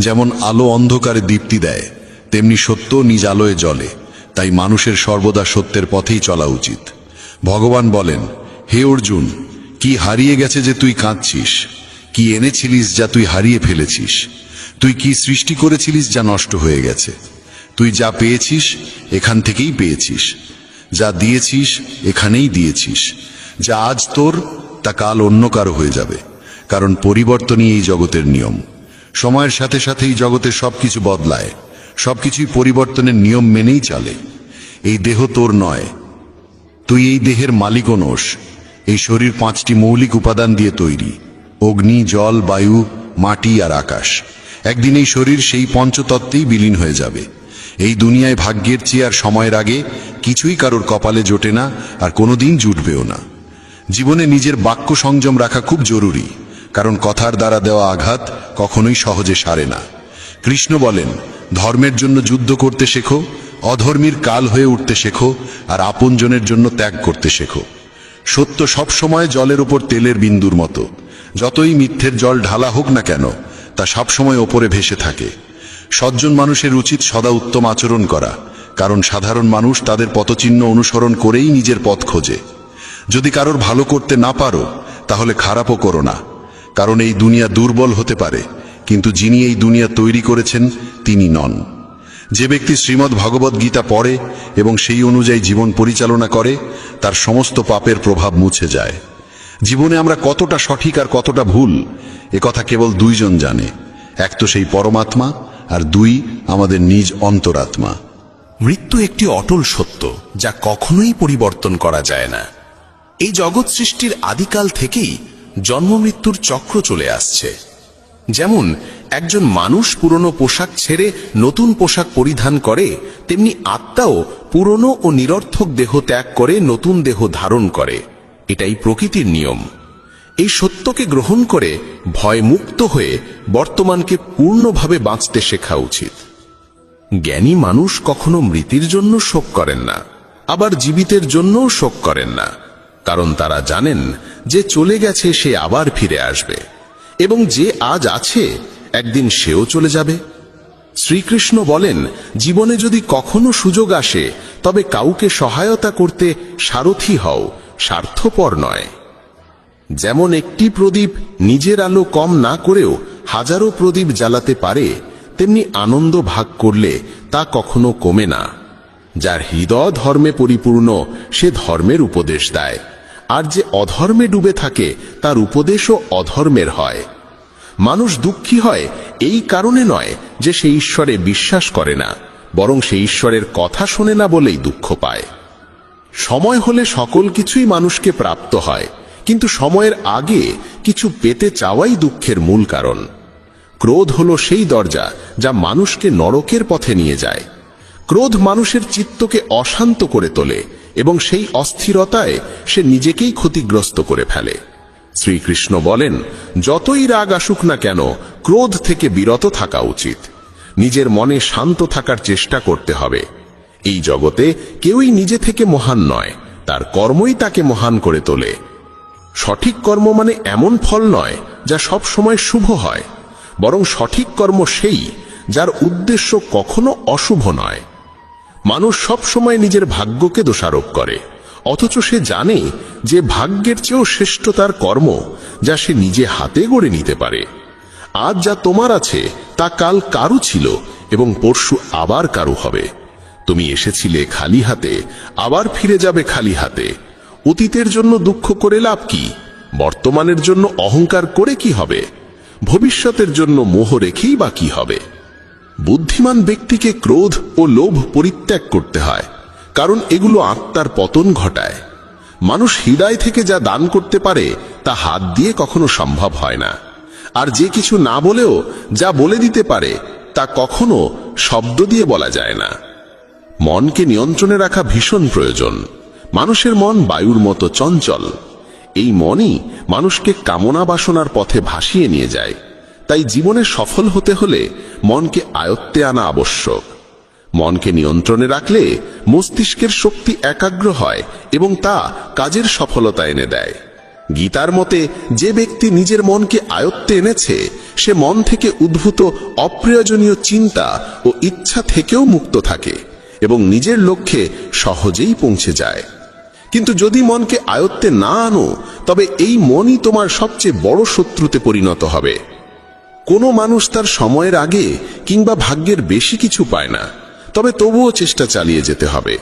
যেমন আলো অন্ধকারে দীপ্তি দেয়, তেমনি সত্য নিজ আলোয় জ্বলে। তাই মানুষের সর্বদা সত্যের পথেই চলা উচিত। ভগবান বলেন, হে অর্জুন, কি হারিয়ে গেছে যে তুই কাঁদছিস? কি এনেছিলিস যা তুই হারিয়ে ফেলেছিস? তুই কি সৃষ্টি করেছিলিস যা নষ্ট হয়ে গেছে? তুই যা পেয়েছিস এখান থেকেই পেয়েছিস, যা দিয়েছিস এখানেই দিয়েছিস। যা আজ তোর তা কাল অন্য কারো হয়ে যাবে, কারণ পরিবর্তনই এই জগতের নিয়ম। সময়ের সাথে সাথে এই জগতের সবকিছু বদলায়, সবকিছুই পরিবর্তনের নিয়ম মেনেই চলে। এই দেহ তোর নয়, তুই এই দেহের মালিকও নোস। এই শরীর 5টি মৌলিক উপাদান দিয়ে তৈরি: অগ্নি, জল, বায়ু, মাটি আর আকাশ। একদিন এই শরীর সেই পঞ্চতত্ত্বেই বিলীন হয়ে যাবে। এই দুনিয়ায় ভাগ্যের চেয়ে আর সময়ের আগে কিছুই কারোর কপালে জোটে না, আর কোনোদিন জুটবেও না। জীবনে নিজের বাক্য সংযম রাখা খুব জরুরি, কারণ কথার দ্বারা দেওয়া আঘাত কখনোই সহজে সারে না। কৃষ্ণ বলেন, ধর্মের জন্য যুদ্ধ করতে শেখো, অধর্মীর কাল হয়ে উঠতে শেখো, আর আপনজনের জন্য ত্যাগ করতে শেখো। সত্য সব সময় জলের উপর তেলের বিন্দুর মতো। যতই মিথ্যের জল ঢালা হোক না কেন, তা সবসময় ওপরে ভেসে থাকে। সজ্জন মানুষের উচিত সদা উত্তম আচরণ করা, কারণ সাধারণ মানুষ তাদের পথচিহ্ন অনুসরণ করেই নিজের পথ খোঁজে। যদি কারোর ভালো করতে না পারো, তাহলে খারাপও করো না, কারণ এই দুনিয়া দুর্বল হতে পারে, কিন্তু যিনি এই দুনিয়া তৈরি করেছেন তিনি নন। যে ব্যক্তি শ্রীমদ্ ভগবদ গীতা পড়ে এবং সেই অনুযায়ী জীবন পরিচালনা করে, তার সমস্ত পাপের প্রভাব মুছে যায়। জীবনে আমরা কতটা সঠিক আর কতটা ভুল, একথা কেবল দুইজন জানে। এক তো সেই পরমাত্মা, আর দুই আমাদের নিজ অন্তরাত্মা। মৃত্যু একটি অটল সত্য, যা কখনোই পরিবর্তন করা যায় না। এই জগৎ সৃষ্টির আদিকাল থেকেই জন্ম মৃত্যুর চক্র চলে আসছে। যেমন একজন মানুষ পুরনো পোশাক ছেড়ে নতুন পোশাক পরিধান করে, তেমনি আত্মাও পুরনো ও নিরর্থক দেহ ত্যাগ করে নতুন দেহ ধারণ করে। এটাই প্রকৃতির নিয়ম। এই সত্যকে গ্রহণ করে ভয়মুক্ত হয়ে বর্তমানকে পূর্ণভাবে বাঁচতে শেখা উচিত। জ্ঞানী মানুষ কখনো মৃতির জন্য শোক করেন না, আবার জীবিতের জন্যও শোক করেন না, কারণ তারা জানেন যে চলে গেছে সে আবার ফিরে আসবে, এবং যে আজ আছে একদিন সেও চলে যাবে। শ্রীকৃষ্ণ বলেন, জীবনে যদি কখনো সুযোগ আসে, তবে কাউকে সহায়তা করতে সারথি হও, স্বার্থপর নয়। যেমন একটি প্রদীপ নিজের আলো কম না করেও হাজারো প্রদীপ জ্বালাতে পারে, তেমনি আনন্দ ভাগ করলে তা কখনো কমে না। যার হৃদয় ধর্মে পরিপূর্ণ, সে ধর্মের উপদেশ দেয়, আর যে অধর্মে ডুবে থাকে তার উপদেশও অধর্মের হয়। মানুষ দুঃখী হয় এই কারণে নয় যে সে ঈশ্বরে বিশ্বাস করে না, বরং সে ঈশ্বরের কথা শোনে না বলেই দুঃখ পায়। সময় হলে সকল কিছুই মানুষকে প্রাপ্ত হয়, কিন্তু সময়ের আগে কিছু পেতে চাওয়াই দুঃখের মূল কারণ। ক্রোধ হলো সেই দরজা যা মানুষকে নরকের পথে নিয়ে যায়। ক্রোধ মানুষের চিত্তকে অশান্ত করে তোলে এবং সেই অস্থিরতায় সে নিজেকেই ক্ষতিগ্রস্ত করে ফেলে। শ্রীকৃষ্ণ বলেন, যতই রাগ আসুক না কেন, ক্রোধ থেকে বিরত থাকা উচিত। নিজের মনে শান্ত থাকার চেষ্টা করতে হবে। এই জগতে কেউই নিজে থেকে মহান নয়, তার কর্মই তাকে মহান করে তোলে। সঠিক কর্ম মানে এমন ফল নয় যা সব সময় শুভ হয়, বরং সঠিক কর্ম সেই যার উদ্দেশ্য কখনো অশুভ নয়। মানুষ সব সময় নিজের ভাগ্যকে দোষারোপ করে, অথচ সে জানে যে ভাগ্যের চেয়েও শ্রেষ্ঠ তার কর্ম, যা সে নিজে হাতে গড়ে নিতে পারে। আজ যা তোমার আছে তা কাল কারু ছিল এবং পরশু আবার কারু হবে। তুমি এসেছিলে খালি হাতে, আবার ফিরে যাবে খালি হাতে। অতীতের জন্য দুঃখ করে লাভ কি? বর্তমানের জন্য অহংকার করে কি হবে? ভবিষ্যতের জন্য মোহ রেখেই বা কি হবে? বুদ্ধিমান ব্যক্তিকে ক্রোধ ও লোভ পরিত্যাগ করতে হয়, কারণ এগুলো আত্মার পতন ঘটায়। মানুষ হৃদয় থেকে যা দান করতে পারে তা হাত দিয়ে কখনো সম্ভব হয় না, আর যে কিছু না বলেও যা বলে দিতে পারে তা কখনো শব্দ দিয়ে বলা যায় না। মনকে নিয়ন্ত্রণে রাখা ভীষণ প্রয়োজন। মানুষের মন বায়ুর মতো চঞ্চল। এই মনই মানুষকে কামনা বাসনার পথে ভাসিয়ে নিয়ে যায়। তাই জীবনে সফল হতে হলে মনকে আয়ত্তে আনা আবশ্যক। মনকে নিয়ন্ত্রণে রাখলে মস্তিষ্কের শক্তি একাগ্র হয় এবং তা কাজের সফলতা এনে দেয়। গীতার মতে যে ব্যক্তি নিজের মনকে আয়ত্তে এনেছে সে মন থেকে উদ্ভূত অপ্রয়োজনীয় চিন্তা ও ইচ্ছা থেকেও মুক্ত থাকে এবং নিজের লক্ষ্যে সহজেই পৌঁছে যায়। কিন্তু যদি মনকে আয়ত্তে না আনো তবে এই মনই তোমার সবচেয়ে বড় শত্রুতে পরিণত হবে। কোনো মানুষ তার সময়ের আগে কিংবা ভাগ্যের বেশি কিছু পায় না, তবে তবুও চেষ্টা চালিয়ে যেতে হবে।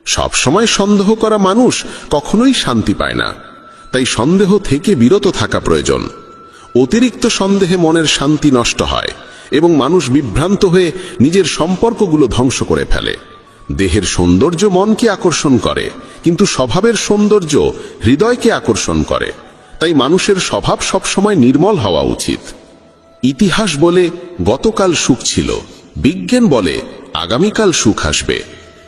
সব সময় সন্দেহ করা মানুষ কখনোই শান্তি পায় না। তাই সন্দেহ থেকে বিরত থাকা প্রয়োজন। অতিরিক্ত সন্দেহে মনের শান্তি নষ্ট হয় এবং মানুষ বিভ্রান্ত হয়ে নিজের সম্পর্কগুলো ধ্বংস করে ফেলে। দেহের সৌন্দর্য মনকে আকর্ষণ করে, কিন্তু স্বভাবের সৌন্দর্য হৃদয়কে আকর্ষণ করে। তাই মানুষের স্বভাব সবসময় নির্মল হওয়া উচিত। ইতিহাস বলে গতকাল সুখ ছিল, বিজ্ঞান বলে আগামীকাল সুখ আসবে,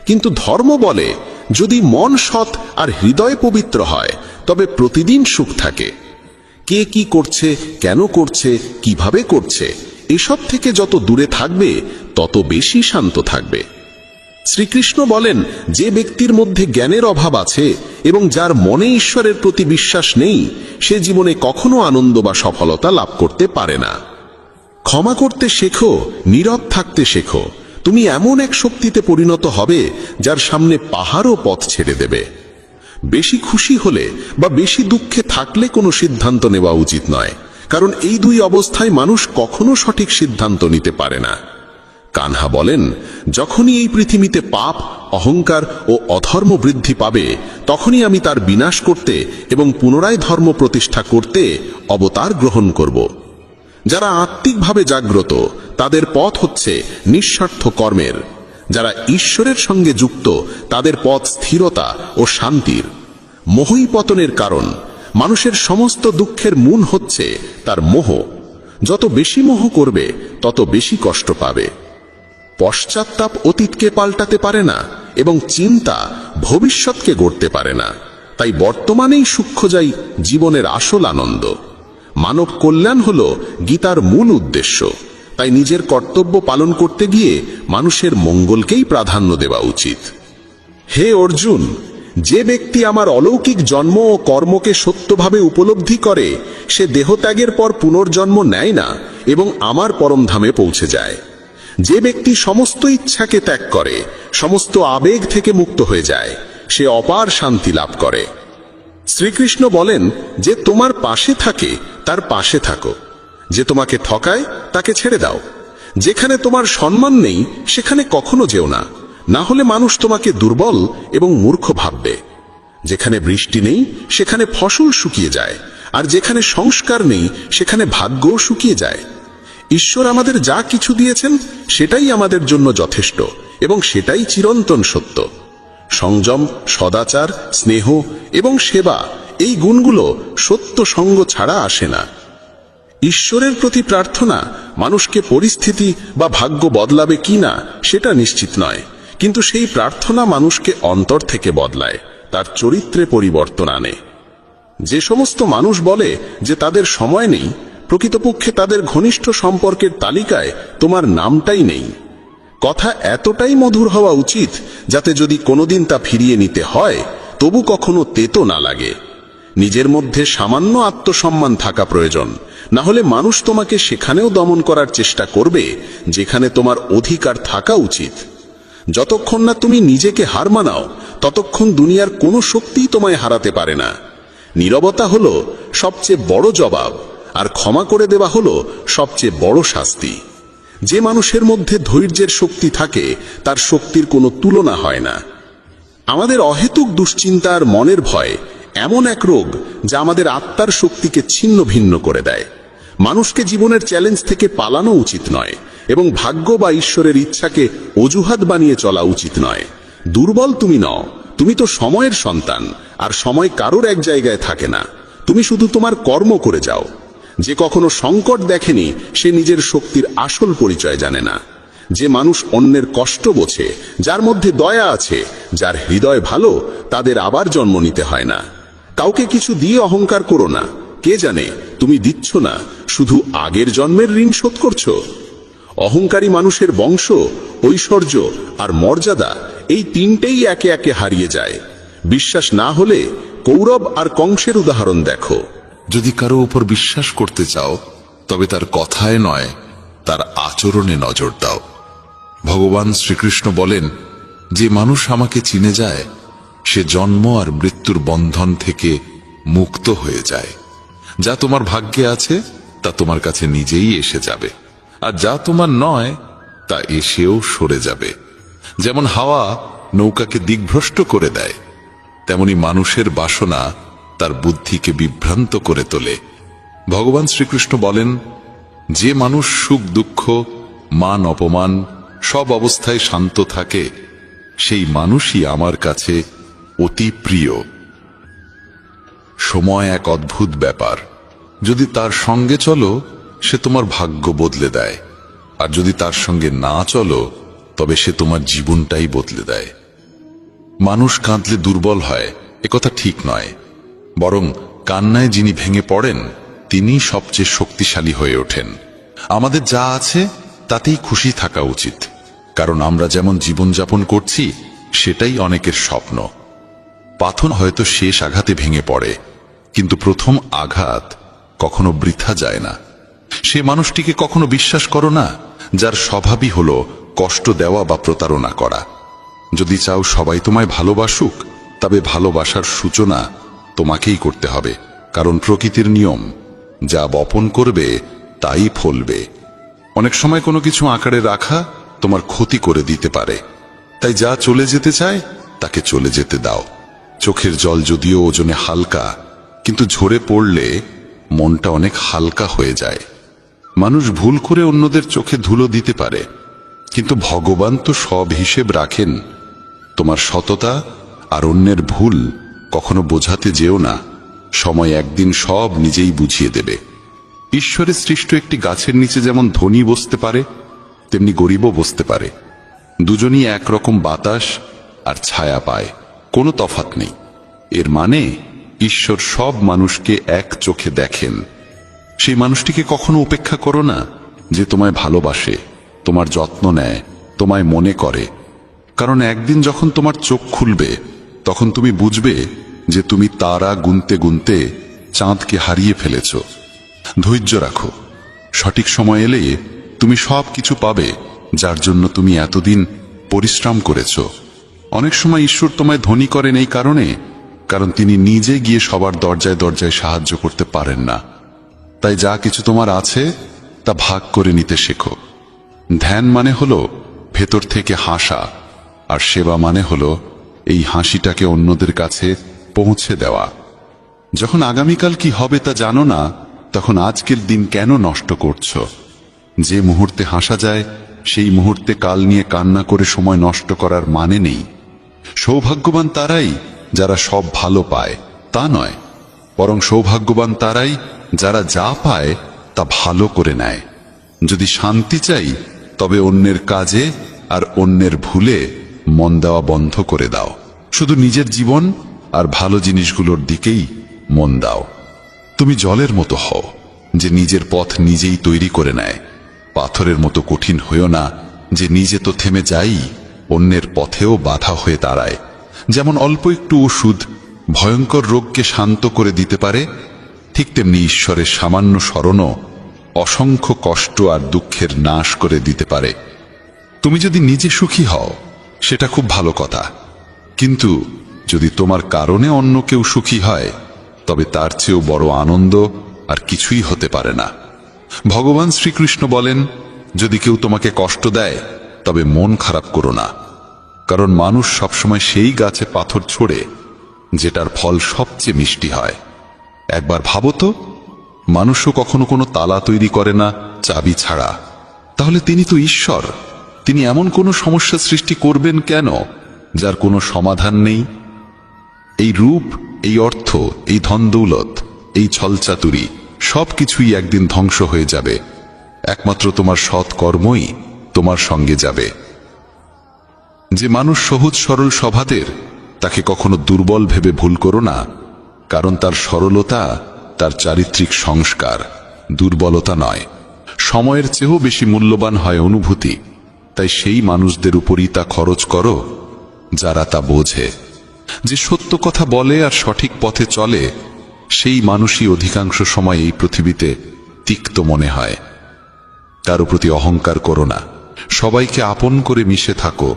কিন্তু ধর্ম বলে যদি মন সৎ আর হৃদয় পবিত্র হয় তবে প্রতিদিন সুখ থাকে। কে কি করছে, কেন করছে, কিভাবে করছে, এসব থেকে যত দূরে থাকবে তত বেশি শান্ত থাকবে। শ্রীকৃষ্ণ বলেন, যে ব্যক্তির মধ্যে জ্ঞানের অভাব আছে এবং যার মনে ঈশ্বরের প্রতি বিশ্বাস নেই সে জীবনে কখনো আনন্দ বা সফলতা লাভ করতে পারে না। ক্ষমা করতে শেখো, নীরব থাকতে শেখো। তুমি এমন এক শক্তিতে পরিণত হবে যার সামনে পাহাড়ও পথ ছেড়ে দেবে। বেশি খুশি হলে বা বেশি দুঃখে থাকলে কোনো সিদ্ধান্ত নেওয়া উচিত নয়, কারণ এই দুই অবস্থায় মানুষ কখনো সঠিক সিদ্ধান্ত নিতে পারে না। কানহা বলেন, যখনই এই পৃথিবীতে পাপ, অহংকার ও অধর্ম বৃদ্ধি পাবে তখনই আমি তার বিনাশ করতে এবং পুনরায় ধর্ম প্রতিষ্ঠা করতে অবতার গ্রহণ করব। যারা আত্মিকভাবে জাগ্রত তাদের পথ হচ্ছে নিঃস্বার্থ কর্মের। যারা ঈশ্বরের সঙ্গে যুক্ত তাদের পথ স্থিরতা ও শান্তির। মোহই পতনের কারণ। মানুষের সমস্ত দুঃখের মূল হচ্ছে তার মোহ। যত বেশি মোহ করবে তত বেশি কষ্ট পাবে। পশ্চাত্তাপ অতীতকে পাল্টাতে পারে না এবং চিন্তা ভবিষ্যৎকে গড়তে পারে না। তাই বর্তমানেই সূক্ষ্ম যাই জীবনের আসল আনন্দ। মানব কল্যাণ হল গীতার মূল উদ্দেশ্য। তাই নিজের কর্তব্য পালন করতে গিয়ে মানুষের মঙ্গলকেই প্রাধান্য দেওয়া উচিত। হে অর্জুন, যে ব্যক্তি আমার অলৌকিক জন্ম ও কর্মকে সত্যভাবে উপলব্ধি করে সে দেহত্যাগের পর পুনর্জন্ম নেয় না এবং আমার পরমধামে পৌঁছে যায়। যে ব্যক্তি সমস্ত ইচ্ছাকে ত্যাগ করে, সমস্ত আবেগ থেকে মুক্ত হয়ে যায়, সে অপার শান্তি লাভ করে। শ্রীকৃষ্ণ বলেন, যে তোমার পাশে থাকে তার পাশে থাকো, যে তোমাকে ঠকায় তাকে ছেড়ে দাও। যেখানে তোমার সম্মান নেই সেখানে কখনো যেও না, না হলে মানুষ তোমাকে দুর্বল এবং মূর্খ ভাববে। যেখানে বৃষ্টি নেই সেখানে ফসল শুকিয়ে যায়, আর যেখানে সংস্কার নেই সেখানে ভাগ্যও শুকিয়ে যায়। ঈশ্বর আমাদের যা কিছু দিয়েছেন সেটাই আমাদের জন্য যথেষ্ট এবং সেটাই চিরন্তন সত্য। সংযম, সদাচার, স্নেহ এবং সেবা, এই গুণগুলো সত্য সঙ্গ ছাড়া আসে না। ঈশ্বরের প্রতি প্রার্থনা মানুষকে পরিস্থিতি বা ভাগ্য বদলাবে কিনা সেটা নিশ্চিত নয়, কিন্তু সেই প্রার্থনা মানুষকে অন্তর থেকে বদলায়, তার চরিত্রে পরিবর্তন আনে। যে সমস্ত মানুষ বলে যে তাদের সময় নেই, প্রকৃতপক্ষে তাদের ঘনিষ্ঠ সম্পর্কের তালিকায় তোমার নামটাই নেই। কথা এতটাই মধুর হওয়া উচিত যাতে যদি কোনোদিন তা ফিরিয়ে নিতে হয় তবু কখনো তেতো না লাগে। নিজের মধ্যে সামান্য আত্মসম্মান থাকা প্রয়োজন, না হলে মানুষ তোমাকে সেখানেও দমন করার চেষ্টা করবে যেখানে তোমার অধিকার থাকা উচিত। যতক্ষণ না তুমি নিজেকে হার মানাও ততক্ষণ দুনিয়ার কোনো শক্তিই তোমায় হারাতে পারে না। নীরবতা হলো সবচেয়ে বড় জবাব, আর ক্ষমা করে দেওয়া হলো সবচেয়ে বড় শাস্তি। যে মানুষের মধ্যে ধৈর্যের শক্তি থাকে তার শক্তির কোনো তুলনা হয় না। আমাদের অহেতুক দুশ্চিন্তা আর মনের ভয় এমন এক রোগ যা আমাদের আত্মার শক্তিকে ছিন্ন ভিন্ন করে দেয়। মানুষকে জীবনের চ্যালেঞ্জ থেকে পালানো উচিত নয় এবং ভাগ্য বা ঈশ্বরের ইচ্ছাকে অজুহাত বানিয়ে চলা উচিত নয়। দুর্বল তুমি নও, তুমি তো সময়ের সন্তান, আর সময় কারোর এক জায়গায় থাকে না। তুমি শুধু তোমার কর্ম করে যাও। যে কখনো সংকট দেখেনি সে নিজের শক্তির আসল পরিচয় জানে না। যে মানুষ অন্যের কষ্ট বোঝে, যার মধ্যে দয়া আছে, যার হৃদয় ভালো, তাদের আবার জন্ম নিতে হয় না। কাউকে কিছু দিয়ে অহংকার করো না। কে জানে তুমি দিচ্ছ না, শুধু আগের জন্মের ঋণ শোধ করছো। অহংকারী মানুষের বংশ, ঐশ্বর্য আর মর্যাদা এই তিনটেই একে একে হারিয়ে যায়। বিশ্বাস না হলে কৌরব আর কংসের উদাহরণ দেখো। যদি কারো উপর বিশ্বাস করতে চাও তবে তার কথায় নয়, তার আচরণে নজর দাও। ভগবান শ্রীকৃষ্ণ বলেন, যে মানুষ আমাকে চিনে যায় সে জন্ম আর মৃত্যুর বন্ধন থেকে মুক্ত হয়ে যায়। যা তোমার ভাগ্যে আছে তা তোমার কাছে নিজেই এসে যাবে, আর যা তোমার নয় তা এসেও সরে যাবে। যেমন হাওয়া নৌকাকে দিকভ্রষ্ট করে দেয়, তেমনি মানুষের বাসনা তার বুদ্ধিকে বিভ্রান্ত করে তোলে। ভগবান শ্রীকৃষ্ণ বলেন, যে মানুষ সুখ দুঃখ মান অপমান সব অবস্থায় শান্ত থাকে সেই মানুষই আমার কাছে অতি প্রিয়। সময় এক অদ্ভুত ব্যাপার। যদি তার সঙ্গে চলো সে তোমার ভাগ্য বদলে দেয়, আর যদি তার সঙ্গে না চলো তবে সে তোমার জীবনটাই বদলে দেয়। মানুষ কাঁদলে দুর্বল হয় একথা ঠিক নয়, বরং কান্নায় যিনি ভেঙে পড়েন তিনি সবচেয়ে শক্তিশালী হয়ে ওঠেন। আমাদের যা আছে তাতেই খুশি থাকা উচিত, কারণ আমরা যেমন জীবনযাপন করছি সেটাই অনেকের স্বপ্ন। পাথর হয়তো শেষ আঘাতে ভেঙে পড়ে, কিন্তু প্রথম আঘাত কখনো বৃথা যায় না। সে মানুষটিকে কখনো বিশ্বাস করো না যার স্বভাবই হলো কষ্ট দেওয়া বা প্রতারণা করা। যদি চাও সবাই তোমায় ভালোবাসুক, তবে ভালোবাসার সূচনা তোমাকেই করতে হবে, কারণ প্রকৃতির নিয়ম, যা বপন করবে তাই ফলবে। অনেক সময় কোনো কিছু আঁকড়ে রাখা তোমার ক্ষতি করে দিতে পারে, তাই যা চলে যেতে চায় তাকে চলে যেতে দাও। চোখের জল যদিও ওজনে হালকা, কিন্তু ঝরে পড়লে মনটা অনেক হালকা হয়ে যায়। মানুষ ভুল করে অন্যদের চোখে ধুলো দিতে পারে, কিন্তু ভগবান তো সব হিসেব রাখেন। তোমার সততা আর অন্যের ভুল কখনো বোঝাতে যেও না, সময় একদিন সব নিজেই বুঝিয়ে দেবে। ঈশ্বরের সৃষ্ট একটি গাছের নিচে যেমন ধনী বসতে পারে, তেমনি গরিবও বসতে পারে। দুজনই একরকম বাতাস আর ছায়া পায়, কোনো তফাৎ নেই। এর মানে ঈশ্বর সব মানুষকে এক চোখে দেখেন। সেই মানুষটিকে কখনো উপেক্ষা করো না যে তোমায় ভালোবাসে, তোমার যত্ন নেয়, তোমায় মনে করে। কারণ একদিন যখন তোমার চোখ খুলবে তখন তুমি বুঝবে যে তুমি তারা গুনতে গুনতে চাঁদকে হারিয়ে ফেলেছ। ধৈর্য রাখো, সঠিক সময় এলে তুমি সব কিছু পাবে যার জন্য তুমি এতদিন পরিশ্রম করেছ। অনেক সময় ঈশ্বর তোমায় ধনী করেন এই কারণ তিনি নিজে গিয়ে সবার দরজায় দরজায় সাহায্য করতে পারেন না। তাই যা কিছু তোমার আছে তা ভাগ করে নিতে শেখো। ধ্যান মানে হলো ভেতর থেকে হাসা, আর সেবা মানে হলো এই হাসিটাকে অন্যদের কাছে পৌঁছে দেওয়া। যখন আগামীকাল কি হবে তা জানো না, তখন আজকের দিন কেন নষ্ট করছো? যে মুহূর্তে হাসা যায় সেই মুহূর্তে কাল নিয়ে কান্না করে সময় নষ্ট করার মানে নেই। সৌভাগ্যবান তারাই যারা সব ভালো পায় তা নয়, বরং সৌভাগ্যবান তারাই যারা যা পায় তা ভালো করে নেয়। যদি শান্তি চাই তবে অন্যের কাজে আর অন্যের ভুলে মন দেওয়া বন্ধ করে দাও। শুধু নিজের জীবন আর ভালো জিনিসগুলোর দিকেই মন দাও। তুমি জলের মতো হও যে নিজের পথ নিজেই তৈরি করে নেয়। পাথরের মতো কঠিন হইও না যে নিজে তো থেমে যাই, অন্যের পথেও বাধা হয়ে দাঁড়ায়। যেমন অল্প একটু ওষুধ ভয়ঙ্কর রোগকে শান্ত করে দিতে পারে, ঠিক তেমনি ঈশ্বরের সামান্য স্মরণও অসংখ্য কষ্ট আর দুঃখের নাশ করে দিতে পারে। তুমি যদি নিজে সুখী হও সেটা খুব ভালো কথা, কিন্তু যদি তোমার কারণে অন্য কেউ সুখী হয় তবে তার চেয়েও বড় আনন্দ আর কিছুই হতে পারে না। ভগবান শ্রীকৃষ্ণ বলেন, যদি কেউ তোমাকে কষ্ট দেয় তবে মন খারাপ করো না, কারণ মানুষ সবসময় সেই গাছে পাথর ছোড়ে যেটার ফল সবচেয়ে মিষ্টি হয়। একবার ভাবো তো, মানুষও কখনো কোনো তালা তৈরি করে না চাবি ছাড়া, তাহলে তিনি তো ঈশ্বর। তিনি এমন কোনো সমস্যা সৃষ্টি করবেন কেন যার কোনো সমাধান নেই? এই রূপ, এই অর্থ, এই ধন দৌলত, এই ছলচাতুরি সবকিছুই একদিন ধ্বংস হয়ে যাবে, একমাত্র তোমার সৎ কর্মই তোমার সঙ্গে যাবে। যে মানুষ সহজ সরল স্বভাবের, তাকে কখনো দুর্বল ভেবে ভুল করো না, কারণ তার সরলতা তার চারিত্রিক সংস্কার, দুর্বলতা নয়। সময়ের চেয়েও বেশি মূল্যবান হয় অনুভূতি, তাই সেই মানুষদের উপরই তা খরচ করো যারা তা বোঝে। যে সত্য কথা বলে আর সঠিক পথে চলে, সেই মানুষই অধিকাংশ সময় এই পৃথিবীতে তিক্ত মনে হয়। কারো প্রতি অহংকার করো না, সবাইকে আপন করে মিশে থাকো,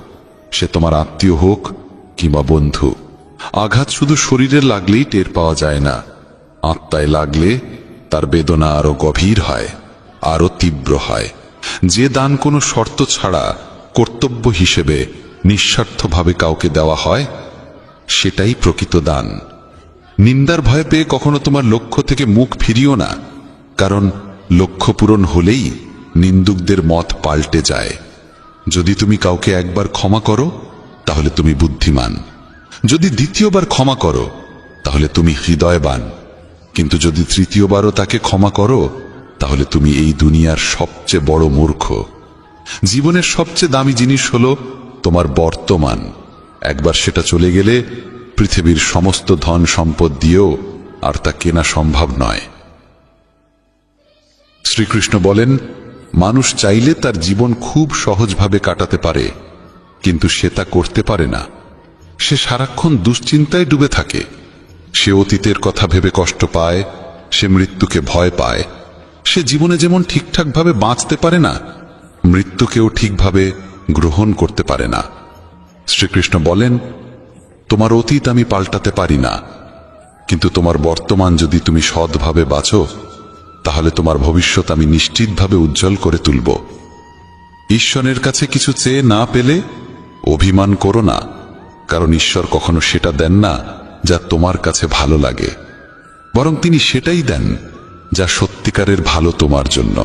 সে তোমার আত্মীয় হোক কিংবা বন্ধু। আঘাত শুধু শরীরে লাগলেই টের পাওয়া যায় না, আত্মায় লাগলে তার বেদনা আরো গভীর হয়, আরো তীব্র হয়। যে দান কোনো শর্ত ছাড়া কর্তব্য হিসেবে নিঃস্বার্থভাবে কাউকে দেওয়া হয়, সেটাই প্রকৃত দান। নিন্দার ভয় পেয়ে কখনো তোমার লক্ষ্য থেকে মুখ ফিরিও না, কারণ লক্ষ্য পূরণ হলেই নিন্দুকদের মত পাল্টে যায়। যদি তুমি কাউকে একবার ক্ষমা করো, তাহলে তুমি বুদ্ধিমান। যদি দ্বিতীয়বার ক্ষমা করো, তাহলে তুমি হৃদয়বান। কিন্তু যদি তৃতীয়বারও তাকে ক্ষমা করো, তাহলে তুমি এই দুনিয়ার সবচেয়ে বড় মূর্খ। জীবনের সবচেয়ে দামি জিনিস হলো তোমার বর্তমান। একবার সেটা চলে গেলে পৃথিবীর সমস্ত ধন সম্পদ দিয়েও আর তা কেনা সম্ভব নয়। শ্রীকৃষ্ণ বলেন, মানুষ চাইলে তার জীবন খুব সহজভাবে কাটাতে পারে, কিন্তু সে তা করতে পারে না। সে সারাক্ষণ দুশ্চিন্তায় ডুবে থাকে। সে অতীতের কথা ভেবে কষ্ট পায়, সে মৃত্যুকে ভয় পায়। সে জীবনে যেমন ঠিকঠাকভাবে বাঁচতে পারে না, মৃত্যুকেও ঠিকভাবে গ্রহণ করতে পারে না। শ্রীকৃষ্ণ বলেন, তোমার অতীত আমি পাল্টাতে পারি না, কিন্তু তোমার বর্তমান যদি তুমি সৎভাবে বাঁচো, তাহলে তোমার ভবিষ্যৎ আমি নিশ্চিতভাবে উজ্জ্বল করে তুলব। ঈশ্বরের কাছে কিছু চেয়ে না পেলে অভিমান করো না, কারণ ঈশ্বর কখনো সেটা দেন না যা তোমার কাছে ভালো লাগে, বরং তিনি সেটাই দেন যা সত্যিকারের ভালো তোমার জন্য।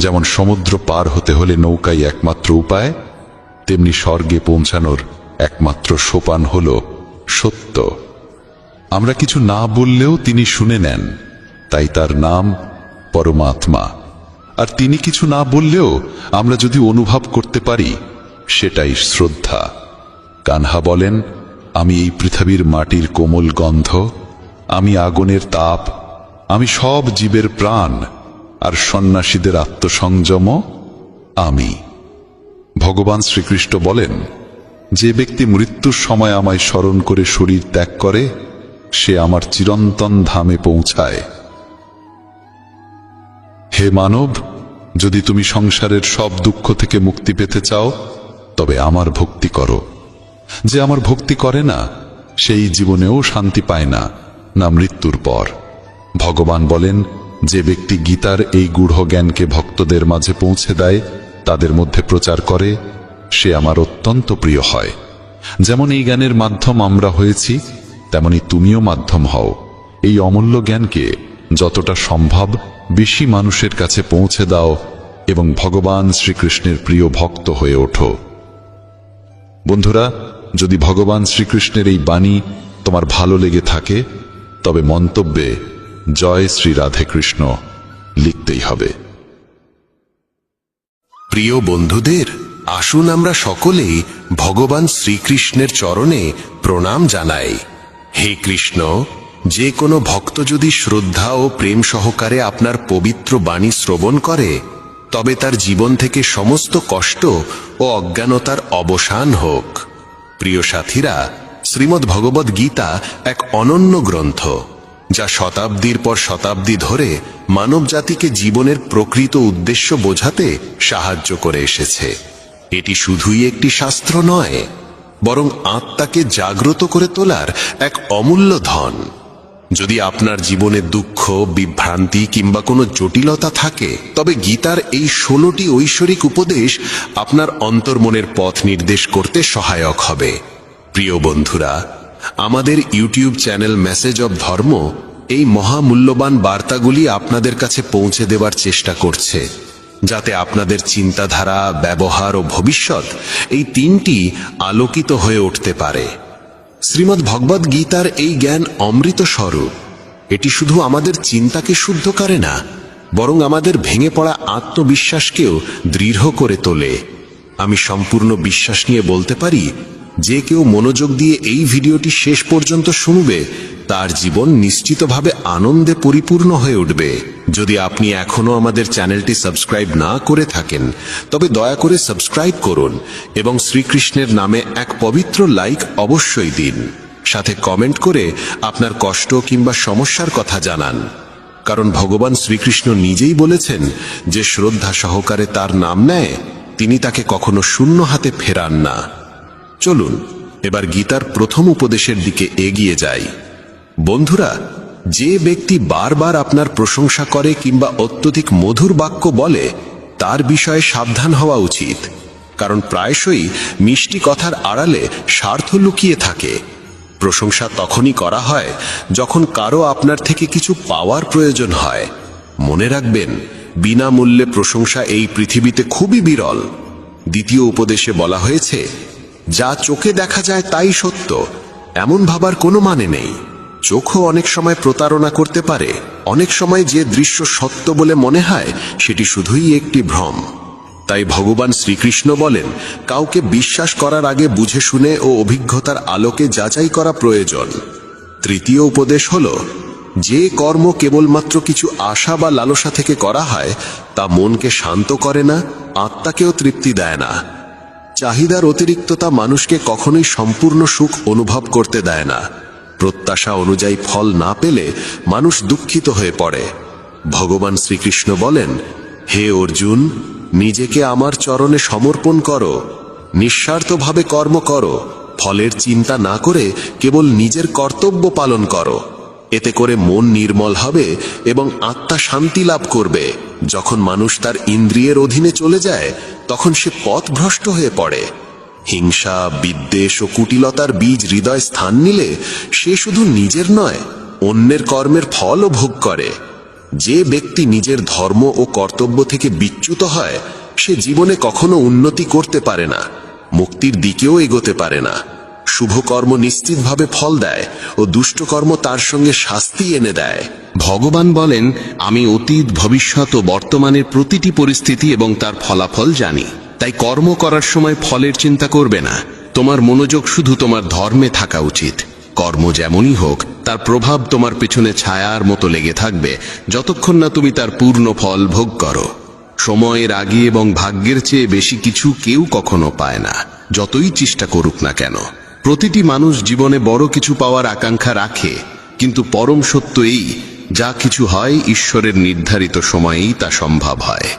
যেমন সমুদ্র পার হতে হলে নৌকাই একমাত্র উপায়, তেমনি স্বর্গে পৌঁছানোর একমাত্র সোপান হল সত্য। আমরা কিছু না বললেও তিনি শুনে নেন, তাই তার নাম পরমাত্মা। আর তিনি কিছু না বললেও আমরা যদি অনুভব করতে পারি, সেটাই শ্রদ্ধা। কানহা বলেন, আমি এই পৃথিবীর মাটির কোমল গন্ধ, আমি আগুনের তাপ, আমি সব জীবের প্রাণ, আর সন্ন্যাসীদের আত্মসংযম আমি। ভগবান শ্রীকৃষ্ণ বলেন, যে ব্যক্তি মৃত্যুর সময় আমায় স্মরণ করে শরীর ত্যাগ করে, সে আমার চিরন্তন ধামে পৌঁছায়। হে মানব, যদি তুমি সংসারের সব দুঃখ থেকে মুক্তি পেতে চাও, তবে আমার ভক্তি করো। যে আমার ভক্তি করে না, সেই জীবনেও শান্তি পায় না, না মৃত্যুর পর। ভগবান বলেন, যে ব্যক্তি গীতার এই গূঢ় জ্ঞানকে ভক্তদের মাঝে পৌঁছে দেয়, তাদের মধ্যে প্রচার করে, সে আমার অত্যন্ত প্রিয় হয়। যেমন এই জ্ঞানের মাধ্যম আমরা হয়েছি, তেমনি তুমিও মাধ্যম হও। এই অমূল্য জ্ঞানকে যতটা সম্ভব বেশি মানুষের কাছে পৌঁছে দাও এবং ভগবান শ্রীকৃষ্ণের প্রিয় ভক্ত হয়ে ওঠো। বন্ধুরা, যদি ভগবান শ্রীকৃষ্ণের এই বাণী তোমার ভালো লেগে থাকে, তবে মন্তব্যে জয় শ্রী রাধে কৃষ্ণ লিখতেই হবে। প্রিয় বন্ধুদের, আসুন আমরা সকলেই ভগবান শ্রীকৃষ্ণের চরণে প্রণাম জানাই। হে কৃষ্ণ, যে কোনো ভক্ত যদি শ্রদ্ধা ও প্রেম সহকারে আপনার পবিত্র বাণী শ্রবণ করে, তবে তার জীবন থেকে সমস্ত কষ্ট ও অজ্ঞানতার অবসান হোক। প্রিয় সাথীরা, শ্রীমদ্ ভগবদ্ গীতা এক অনন্য গ্রন্থ, যা শতাব্দীর পর শতাব্দী ধরে মানব জাতিকে জীবনের প্রকৃত উদ্দেশ্য বোঝাতে সাহায্য করে এসেছে। এটি শুধুই একটি শাস্ত্র নয়, বরং আত্মাকে জাগ্রত করে তোলার এক অমূল্য ধন। যদি আপনার জীবনে দুঃখ, বিভ্রান্তি কিংবা কোনো জটিলতা থাকে, তবে গীতার এই 16টি ঐশ্বরিক উপদেশ আপনার অন্তর্মনের পথ নির্দেশ করতে সহায়ক হবে। প্রিয় বন্ধুরা, আমাদের ইউটিউব চ্যানেল মেসেজ অব ধর্ম এই মহামূল্যবান বার্তাগুলি আপনাদের কাছে পৌঁছে দেওয়ার চেষ্টা করছে, যাতে আপনাদের চিন্তাধারা, ব্যবহার ও ভবিষ্যৎ এই তিনটি আলোকিত হয়ে উঠতে পারে। শ্রীমদ্ ভগবদ্ গীতার এই জ্ঞান অমৃত স্বরূপ, এটি শুধু আমাদের চিন্তাকে শুদ্ধ করে না, বরং আমাদের ভেঙে পড়া আত্মবিশ্বাসকেও দৃঢ় করে তোলে। আমি সম্পূর্ণ বিশ্বাস নিয়ে বলতে পারি, যে কেউ মনোযোগ দিয়ে এই ভিডিওটি শেষ পর্যন্ত শুনবে, তার জীবন নিশ্চিতভাবে আনন্দে পরিপূর্ণ হয়ে উঠবে। যদি আপনি এখনো আমাদের চ্যানেলটি সাবস্ক্রাইব না করে থাকেন, তবে দয়া করে সাবস্ক্রাইব করুন এবং শ্রীকৃষ্ণের নামে এক পবিত্র লাইক অবশ্যই দিন। সাথে কমেন্ট করে আপনার কষ্ট কিংবা সমস্যার কথা জানান, কারণ ভগবান শ্রীকৃষ্ণ নিজেই বলেছেন যে শ্রদ্ধা সহকারে তার নাম নেয়, তিনি তাকে কখনো শূন্য হাতে ফেরান না। চলুন এবার গীতার প্রথম উপদেশের দিকে এগিয়ে যাই। বন্ধুরা, যে ব্যক্তি বারবার আপনার প্রশংসা করে কিংবা অত্যধিক মধুর বাক্য বলে, তার বিষয়ে সাবধান হওয়া উচিত, কারণ প্রায়শই মিষ্টি কথার আড়ালে স্বার্থ লুকিয়ে থাকে। প্রশংসা তখনই করা হয় যখন কারো আপনার থেকে কিছু পাওয়ার প্রয়োজন হয়। মনে রাখবেন, বিনামূল্যে প্রশংসা এই পৃথিবীতে খুবই বিরল। দ্বিতীয় উপদেশে বলা হয়েছে, যা চোখে দেখা যায় তাই সত্য, এমন ভাবার কোনো মানে নেই। চোখও অনেক সময় প্রতারণা করতে পারে। অনেক সময় যে দৃশ্য সত্য বলে মনে হয়, সেটি শুধুই একটি ভ্রম। তাই ভগবান শ্রীকৃষ্ণ বলেন, কাউকে বিশ্বাস করার আগে বুঝে শুনে ও অভিজ্ঞতার আলোকে যাচাই করা প্রয়োজন। তৃতীয় উপদেশ হল, যে কর্ম কেবলমাত্র কিছু আশা বা লালসা থেকে করা হয়, তা মনকে শান্ত করে না, আত্মাকেও তৃপ্তি দেয় না। চাহিদার অতিরিক্ততা মানুষকে কখনোই সম্পূর্ণ সুখ অনুভব করতে দেয় না। প্রত্যাশা অনুযায়ী ফল না পেলে মানুষ দুঃখিত হয়ে পড়ে। ভগবান শ্রীকৃষ্ণ বলেন, হে অর্জুন, নিজেকে আমার চরণে সমর্পণ করো, নিঃস্বার্থভাবে কর্ম করো, ফলের চিন্তা না করে কেবল নিজের কর্তব্য পালন করো। এতে করে মন নির্মল হবে এবং আত্মা শান্তি লাভ করবে। যখন মানুষ তার ইন্দ্রিয়ের অধীনে চলে যায়, তখন সে পথভ্রষ্ট হয়ে পড়ে। হিংসা, বিদ্বেষ ও কুটিলতার বীজ হৃদয় স্থান নিলে সে শুধু নিজের নয়, অন্যের কর্মের ফলও ভোগ করে। যে ব্যক্তি নিজের ধর্ম ও কর্তব্য থেকে বিচ্যুত হয়, সে জীবনে কখনো উন্নতি করতে পারে না, মুক্তির দিকেও এগোতে পারে না। শুভ কর্ম নিশ্চিতভাবে ফল দেয় ও দুষ্ট কর্ম তার সঙ্গে শাস্তি এনে দেয়। ভগবান বলেন, আমি অতীত, ভবিষ্যৎ ও বর্তমানের প্রতিটি পরিস্থিতি এবং তার ফলাফল জানি। তাই কর্ম করার সময় ফলের চিন্তা করবে না। তোমার মনোযোগ শুধু তোমার ধর্মে থাকা উচিত। কর্ম যেমনই হোক, তার প্রভাব তোমার পেছনে ছায়ার মতো লেগে থাকবে, যতক্ষণ না তুমি তার পূর্ণ ফল ভোগ করো। সময়ের আগে এবং ভাগ্যের চেয়ে বেশি কিছু কেউ কখনো পায় না, যতই চেষ্টা করুক না কেন। প্রতিটি মানুষ জীবনে বড় কিছু পাওয়ার আকাঙ্ক্ষা রাখে, কিন্তু পরম সত্য এই, যা কিছু হয় ঈশ্বরের নির্ধারিত সময়েই তা সম্ভব হয়।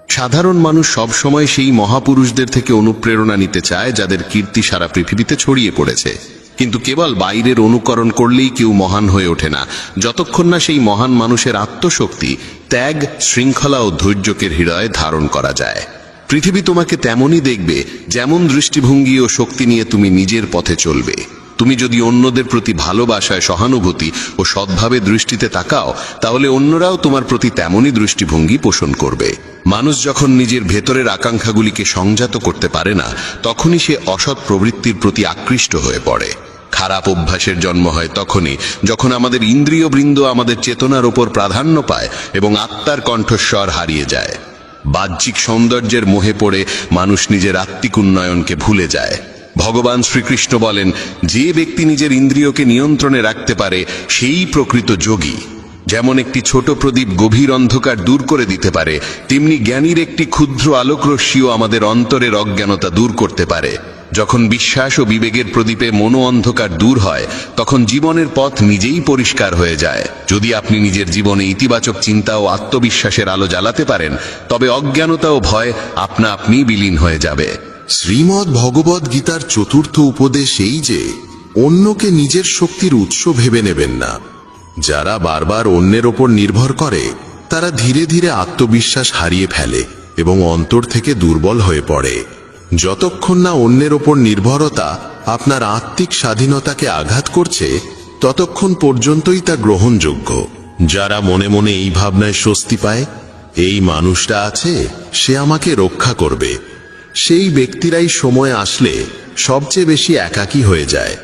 সাধারণ মানুষ সব সময় সেই মহাপুরুষদের থেকে অনুপ্রেরণা নিতে চায় যাদের কীর্তি সারা পৃথিবীতে ছড়িয়ে পড়েছে। কিন্তু কেবল বাইরের অনুকরণ করলেই কেউ মহান হয়ে ওঠে না, যতক্ষণ না সেই মহান মানুষের আত্মশক্তি, ত্যাগ, শৃঙ্খলা ও ধৈর্যকে হৃদয়ে ধারণ করা যায়। পৃথিবী তোমাকে তেমনই দেখবে যেমন দৃষ্টিভঙ্গি ও শক্তি নিয়ে তুমি নিজের পথে চলবে। তুমি যদি অন্যদের প্রতি ভালোবাসায়, সহানুভূতি ও সদ্ভাবে দৃষ্টিতে তাকাও, তাহলে অন্যরাও তোমার প্রতি তেমনই দৃষ্টিভঙ্গি পোষণ করবে। মানুষ যখন নিজের ভেতরের আকাঙ্ক্ষাগুলিকে সংযত করতে পারে না, তখনই সে অসৎ প্রবৃত্তির প্রতি আকৃষ্ট হয়ে পড়ে। খারাপ অভ্যাসের জন্ম হয় তখনই যখন আমাদের ইন্দ্রিয়বৃন্দ আমাদের চেতনার ওপর প্রাধান্য পায় এবং আত্মার কণ্ঠস্বর হারিয়ে যায়। বাহ্যিক সৌন্দর্যের মোহে পড়ে মানুষ নিজের আত্মিক উন্নয়নকে ভুলে যায়। ভগবান শ্রীকৃষ্ণ বলেন, যে ব্যক্তি নিজের ইন্দ্রিয়কে নিয়ন্ত্রণে রাখতে পারে, সেই প্রকৃত যোগী। যেমন একটি ছোট প্রদীপ গভীর অন্ধকার দূর করে দিতে পারে, তেমনি জ্ঞানীর একটি ক্ষুদ্র আলোকরশ্মিও আমাদের অন্তরের অজ্ঞানতা দূর করতে পারে। যখন বিশ্বাস ও বিবেকের প্রদীপে মনো অন্ধকার দূর হয়, তখন জীবনের পথ নিজেই পরিষ্কার হয়ে যায়। যদি আপনি নিজের জীবনে ইতিবাচক চিন্তা ও আত্মবিশ্বাসের আলো জ্বালাতে পারেন, তবে অজ্ঞানতা ও ভয় আপনা আপনি বিলীন হয়ে যাবে। শ্রীমদ্ ভগবদ গীতার চতুর্থ উপদেশ এই যে, অন্যকে নিজের শক্তির উৎস ভেবে নেবেন না। যারা বারবার অন্যের ওপর নির্ভর করে, তারা ধীরে ধীরে আত্মবিশ্বাস হারিয়ে ফেলে এবং অন্তর থেকে দুর্বল হয়ে পড়ে। যতক্ষণ না অন্যের ওপর নির্ভরতা আপনার আত্মিক স্বাধীনতাকে আঘাত করছে, ততক্ষণ পর্যন্তই তা গ্রহণযোগ্য। যারা মনে মনে এই ভাবনায় স্বস্তি পায়, এই মানুষটা আছে, সে আমাকে রক্ষা করবে, সেই ব্যক্তিরাই সময় আসলে সবচেয়ে বেশি একাকী হয়ে যায়।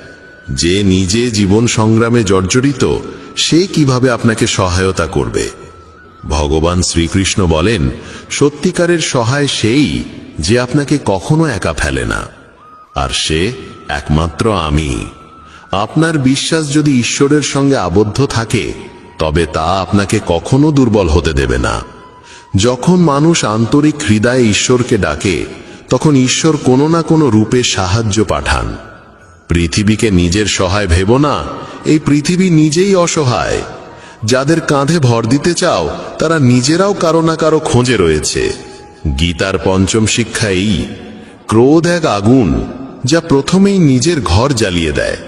যে নিজে জীবন সংগ্রামে জর্জরিত সে কিভাবে আপনাকে সহায়তা করবে? ভগবান শ্রীকৃষ্ণ বলেন, সত্যিকারের সহায় সেই যে আপনাকে কখনো একা ফেলে না, আর সে একমাত্র আমি। আপনার বিশ্বাস যদি ঈশ্বরের সঙ্গে আবদ্ধ থাকে তবে তা আপনাকে কখনো দুর্বল হতে দেবে না। যখন মানুষ আন্তরিক হৃদয়ে ঈশ্বরকে ডাকে তখন ঈশ্বর কোনো না কোনো রূপে সাহায্য পাঠান। পৃথিবীকে নিজের সহায় ভেবো না, এই পৃথিবী নিজেই অসহায়। যাদের কাঁধে ভর দিতে চাও তারা নিজেরাও কারো না কারো খোঁজে রয়েছে। গীতার পঞ্চম শিক্ষা এই, ক্রোধ এক আগুন যা প্রথমেই নিজের ঘর জ্বালিয়ে দেয়।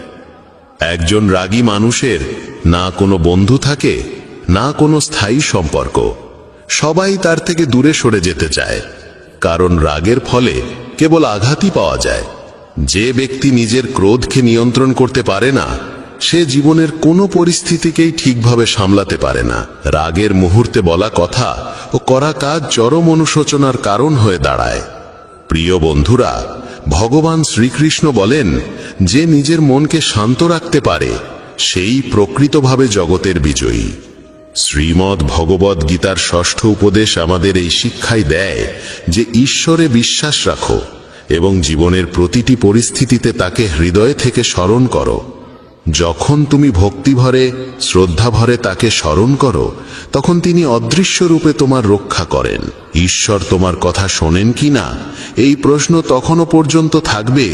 একজন রাগী মানুষের না কোনো বন্ধু থাকে, না কোনো স্থায়ী সম্পর্ক। সবাই তার থেকে দূরে সরে যেতে চায়, কারণ রাগের ফলে কেবল আঘাতই পাওয়া যায়। যে ব্যক্তি নিজের ক্রোধকে নিয়ন্ত্রণ করতে পারে না সে জীবনের কোনো পরিস্থিতিকেই ঠিকভাবে সামলাতে পারে না। রাগের মুহূর্তে বলা কথা ও করা কাজ চরম অনুশোচনার কারণ হয়ে দাঁড়ায়। প্রিয় বন্ধুরা, ভগবান শ্রীকৃষ্ণ বলেন, যে নিজের মনকে শান্ত রাখতে পারে সেই প্রকৃতভাবে জগতের বিজয়ী। শ্রীমদ্ ভগবদ গীতার ষষ্ঠ উপদেশ আমাদের এই শিক্ষাই দেয় যে ঈশ্বরে বিশ্বাস রাখো এবং জীবনের প্রতিটি পরিস্থিতিতে তাকে হৃদয় থেকে স্মরণ করো। যখন তুমি ভক্তিভরে শ্রদ্ধাভরে তাকে স্মরণ করো তখন তিনি অদৃশ্য রূপে তোমার রক্ষা করেন। ঈশ্বর তোমার কথা শোনেন কিনা এই প্রশ্ন তখনও পর্যন্ত থাকবে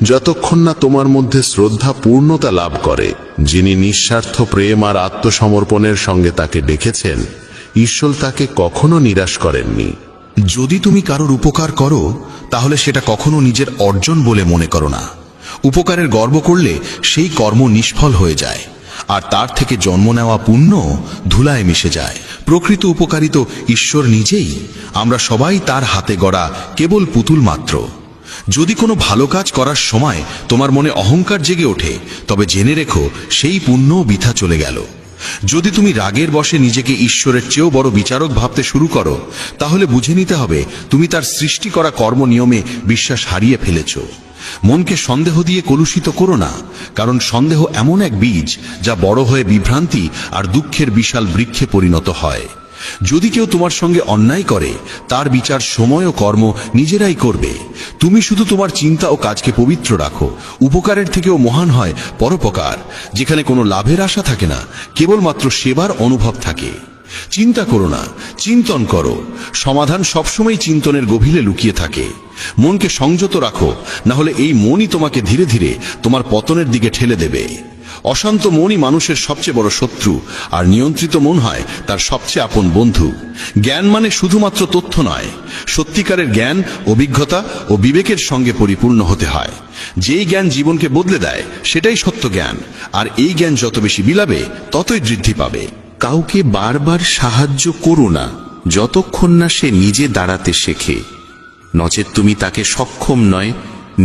যতক্ষণ না তোমার মধ্যে শ্রদ্ধা পূর্ণতা লাভ করে। যিনি নিঃস্বার্থ প্রেম আর আত্মসমর্পণের সঙ্গে তাকে ডেকেছেন, ঈশ্বর তাকে কখনো নিরাশ করেননি। যদি তুমি কারোর উপকার করো তাহলে সেটা কখনো নিজের অর্জন বলে মনে করো না। উপকারের গর্ব করলে সেই কর্ম নিষ্ফল হয়ে যায়, আর তার থেকে জন্ম নেওয়া পুণ্য ধুলায় মিশে যায়। প্রকৃত উপকারী তো ঈশ্বর নিজেই। আমরা সবাই তার হাতে গড়া কেবল পুতুল মাত্র। যদি কোনো ভালো কাজ করার সময় তোমার মনে অহংকার জেগে ওঠে তবে জেনে রেখো সেই পুণ্য বৃথা চলে গেল। যদি তুমি রাগের বশে নিজেকে ঈশ্বরের চেয়েও বড় বিচারক ভাবতে শুরু করো তাহলে বুঝে নিতে হবে তুমি তার সৃষ্টি করা কর্ম নিয়মে বিশ্বাস হারিয়ে ফেলেছ। মনকে সন্দেহ দিয়ে কলুষিত করো না, কারণ সন্দেহ এমন এক বীজ যা বড় হয়ে বিভ্রান্তি আর দুঃখের বিশাল বৃক্ষে পরিণত হয়। যদি কেউ তোমার সঙ্গে অন্যায় করে তার বিচার সময় ও কর্ম নিজেরাই করবে। তুমি শুধু তোমার চিন্তা ও কাজকে পবিত্র রাখো। উপকারের থেকেও মহান হয় পরোপকার, যেখানে কোনো লাভের আশা থাকে না, কেবলমাত্র সেবার অনুভব থাকে। চিন্তা করো না, চিন্তন করো। সমাধান সবসময় চিন্তনের গভীরে লুকিয়ে থাকে। মনকে সংযত রাখো, না হলে এই মনই তোমাকে ধীরে ধীরে তোমার পতনের দিকে ঠেলে দেবে। অশান্ত মনই মানুষের সবচেয়ে বড় শত্রু, আর নিয়ন্ত্রিত মন হয় তার সবচেয়ে আপন বন্ধু। জ্ঞান মানে শুধুমাত্র তথ্য নয়, সত্যিকারের জ্ঞান অভিজ্ঞতা ও বিবেকের সঙ্গে পরিপূর্ণ হতে হয়। যেই জ্ঞান জীবনকে বদলে দেয় সেটাই সত্য জ্ঞান, আর এই জ্ঞান যত বেশি বিলাবে ততই বৃদ্ধি পাবে। কাউকে বারবার সাহায্য করো না যতক্ষণ না সে নিজে দাঁড়াতে শেখে, নচেত তুমি তাকে সক্ষম নয়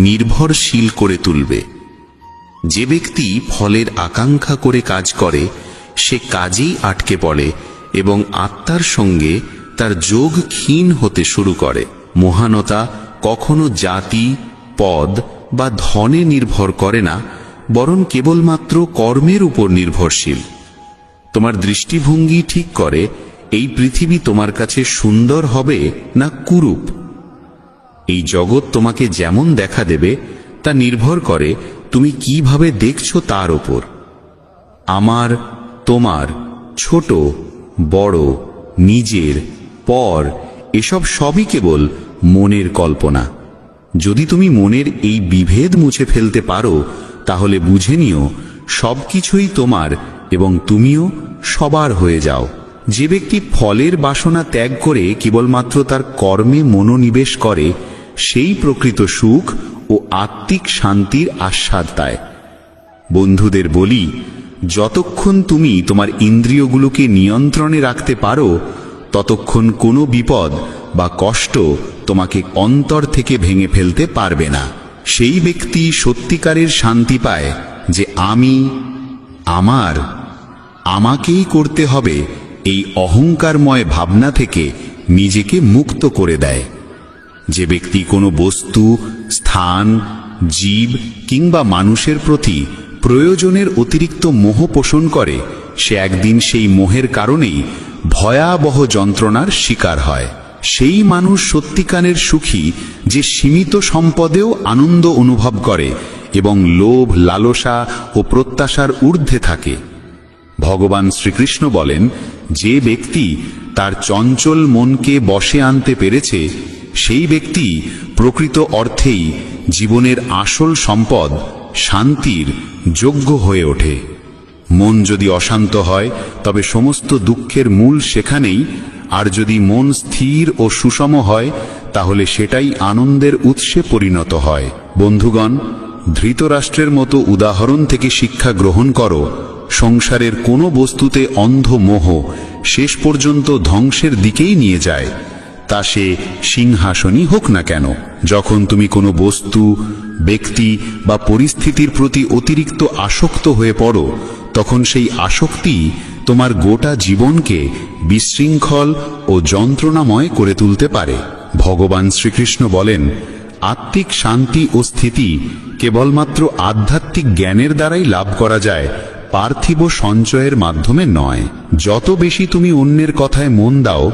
নির্ভরশীল করে তুলবে। যে ব্যক্তি ফলের আকাঙ্ক্ষা করে কাজ করে সে কাজেই আটকে পড়ে এবং আত্মার সঙ্গে তার যোগ ক্ষীণ হতে শুরু করে। মহানতা কখনো জাতি, পদ বা ধনে নির্ভর করে না, বরং কেবলমাত্র কর্মের উপর নির্ভরশীল। তোমার দৃষ্টিভঙ্গি ঠিক করে এই পৃথিবী তোমার কাছে সুন্দর হবে না কুরূপ। এই জগৎ তোমাকে যেমন দেখা দেবে তা নির্ভর করে তুমি কিভাবে দেখছো তার উপর। আমার, তোমার, ছোট বড়, নিজের, পর, এসব সবই কেবল মনের কল্পনা। যদি তুমি মনের এই বিভেদ মুছে ফেলতে পারো তাহলে বুঝে নিও সবকিছুই তোমার এবং তুমিও সবার হয়ে যাও। যে ব্যক্তি ফলের বাসনা ত্যাগ করে কেবলমাত্র তার কর্মে মনোনিবেশ করে সেই প্রকৃত সুখ ও আত্মিক শান্তির আস্বাদ পায়। বন্ধুদের বলি, যতক্ষণ তুমি তোমার ইন্দ্রিয়গুলোকে নিয়ন্ত্রণে রাখতে পারো ততক্ষণ কোনো বিপদ বা কষ্ট তোমাকে অন্তর থেকে ভেঙে ফেলতে পারবে না। সেই ব্যক্তি সত্যিকারের শান্তি পায় যে আমি, আমার, আমাকেই করতে হবে এই অহংকারময় ভাবনা থেকে নিজেকে মুক্ত করে দেয়। যে ব্যক্তি কোনো বস্তু, স্থান, জীব কিংবা মানুষের প্রতি প্রয়োজনের অতিরিক্ত মোহ পোষণ করে, সে একদিন সেই মোহের কারণেই ভয়াবহ যন্ত্রণার শিকার হয়। সেই মানুষ সত্যিকারের সুখী যে সীমিত সম্পদেও আনন্দ অনুভব করে এবং লোভ, লালসা ও প্রত্যাশার ঊর্ধ্বে থাকে। ভগবান শ্রীকৃষ্ণ বলেন, যে ব্যক্তি তার চঞ্চল মনকে বশে আনতে পেরেছে, সেই ব্যক্তি প্রকৃত অর্থেই জীবনের আসল সম্পদ, শান্তির যোগ্য হয়ে ওঠে। মন যদি অশান্ত হয় তবে সমস্ত দুঃখের মূল সেখানেই, আর যদি মন স্থির ও সুষম হয় তাহলে সেটাই আনন্দের উৎসে পরিণত হয়। বন্ধুগণ, ধৃতরাষ্ট্রের মতো উদাহরণ থেকে শিক্ষা গ্রহণ করো। সংসারের কোনো বস্তুতে অন্ধ মোহ শেষ পর্যন্ত ধ্বংসের দিকেই নিয়ে যায়, তা সে সিংহাসনই হোক না কেন। যখন তুমি কোনো বস্তু, ব্যক্তি বা পরিস্থিতির প্রতি অতিরিক্ত আসক্ত হয়ে পড়ো, তখন সেই আসক্তি তোমার গোটা জীবনকে বিশৃঙ্খল ও যন্ত্রণাময় করে তুলতে পারে। ভগবান শ্রীকৃষ্ণ বলেন, আত্মিক শান্তি ও স্থিতি কেবলমাত্র আধ্যাত্মিক জ্ঞানের দ্বারাই লাভ করা যায়, পার্থিব সঞ্চয়ের মাধ্যমে নয়। যত বেশি তুমি অন্যের কথায় মন দাও,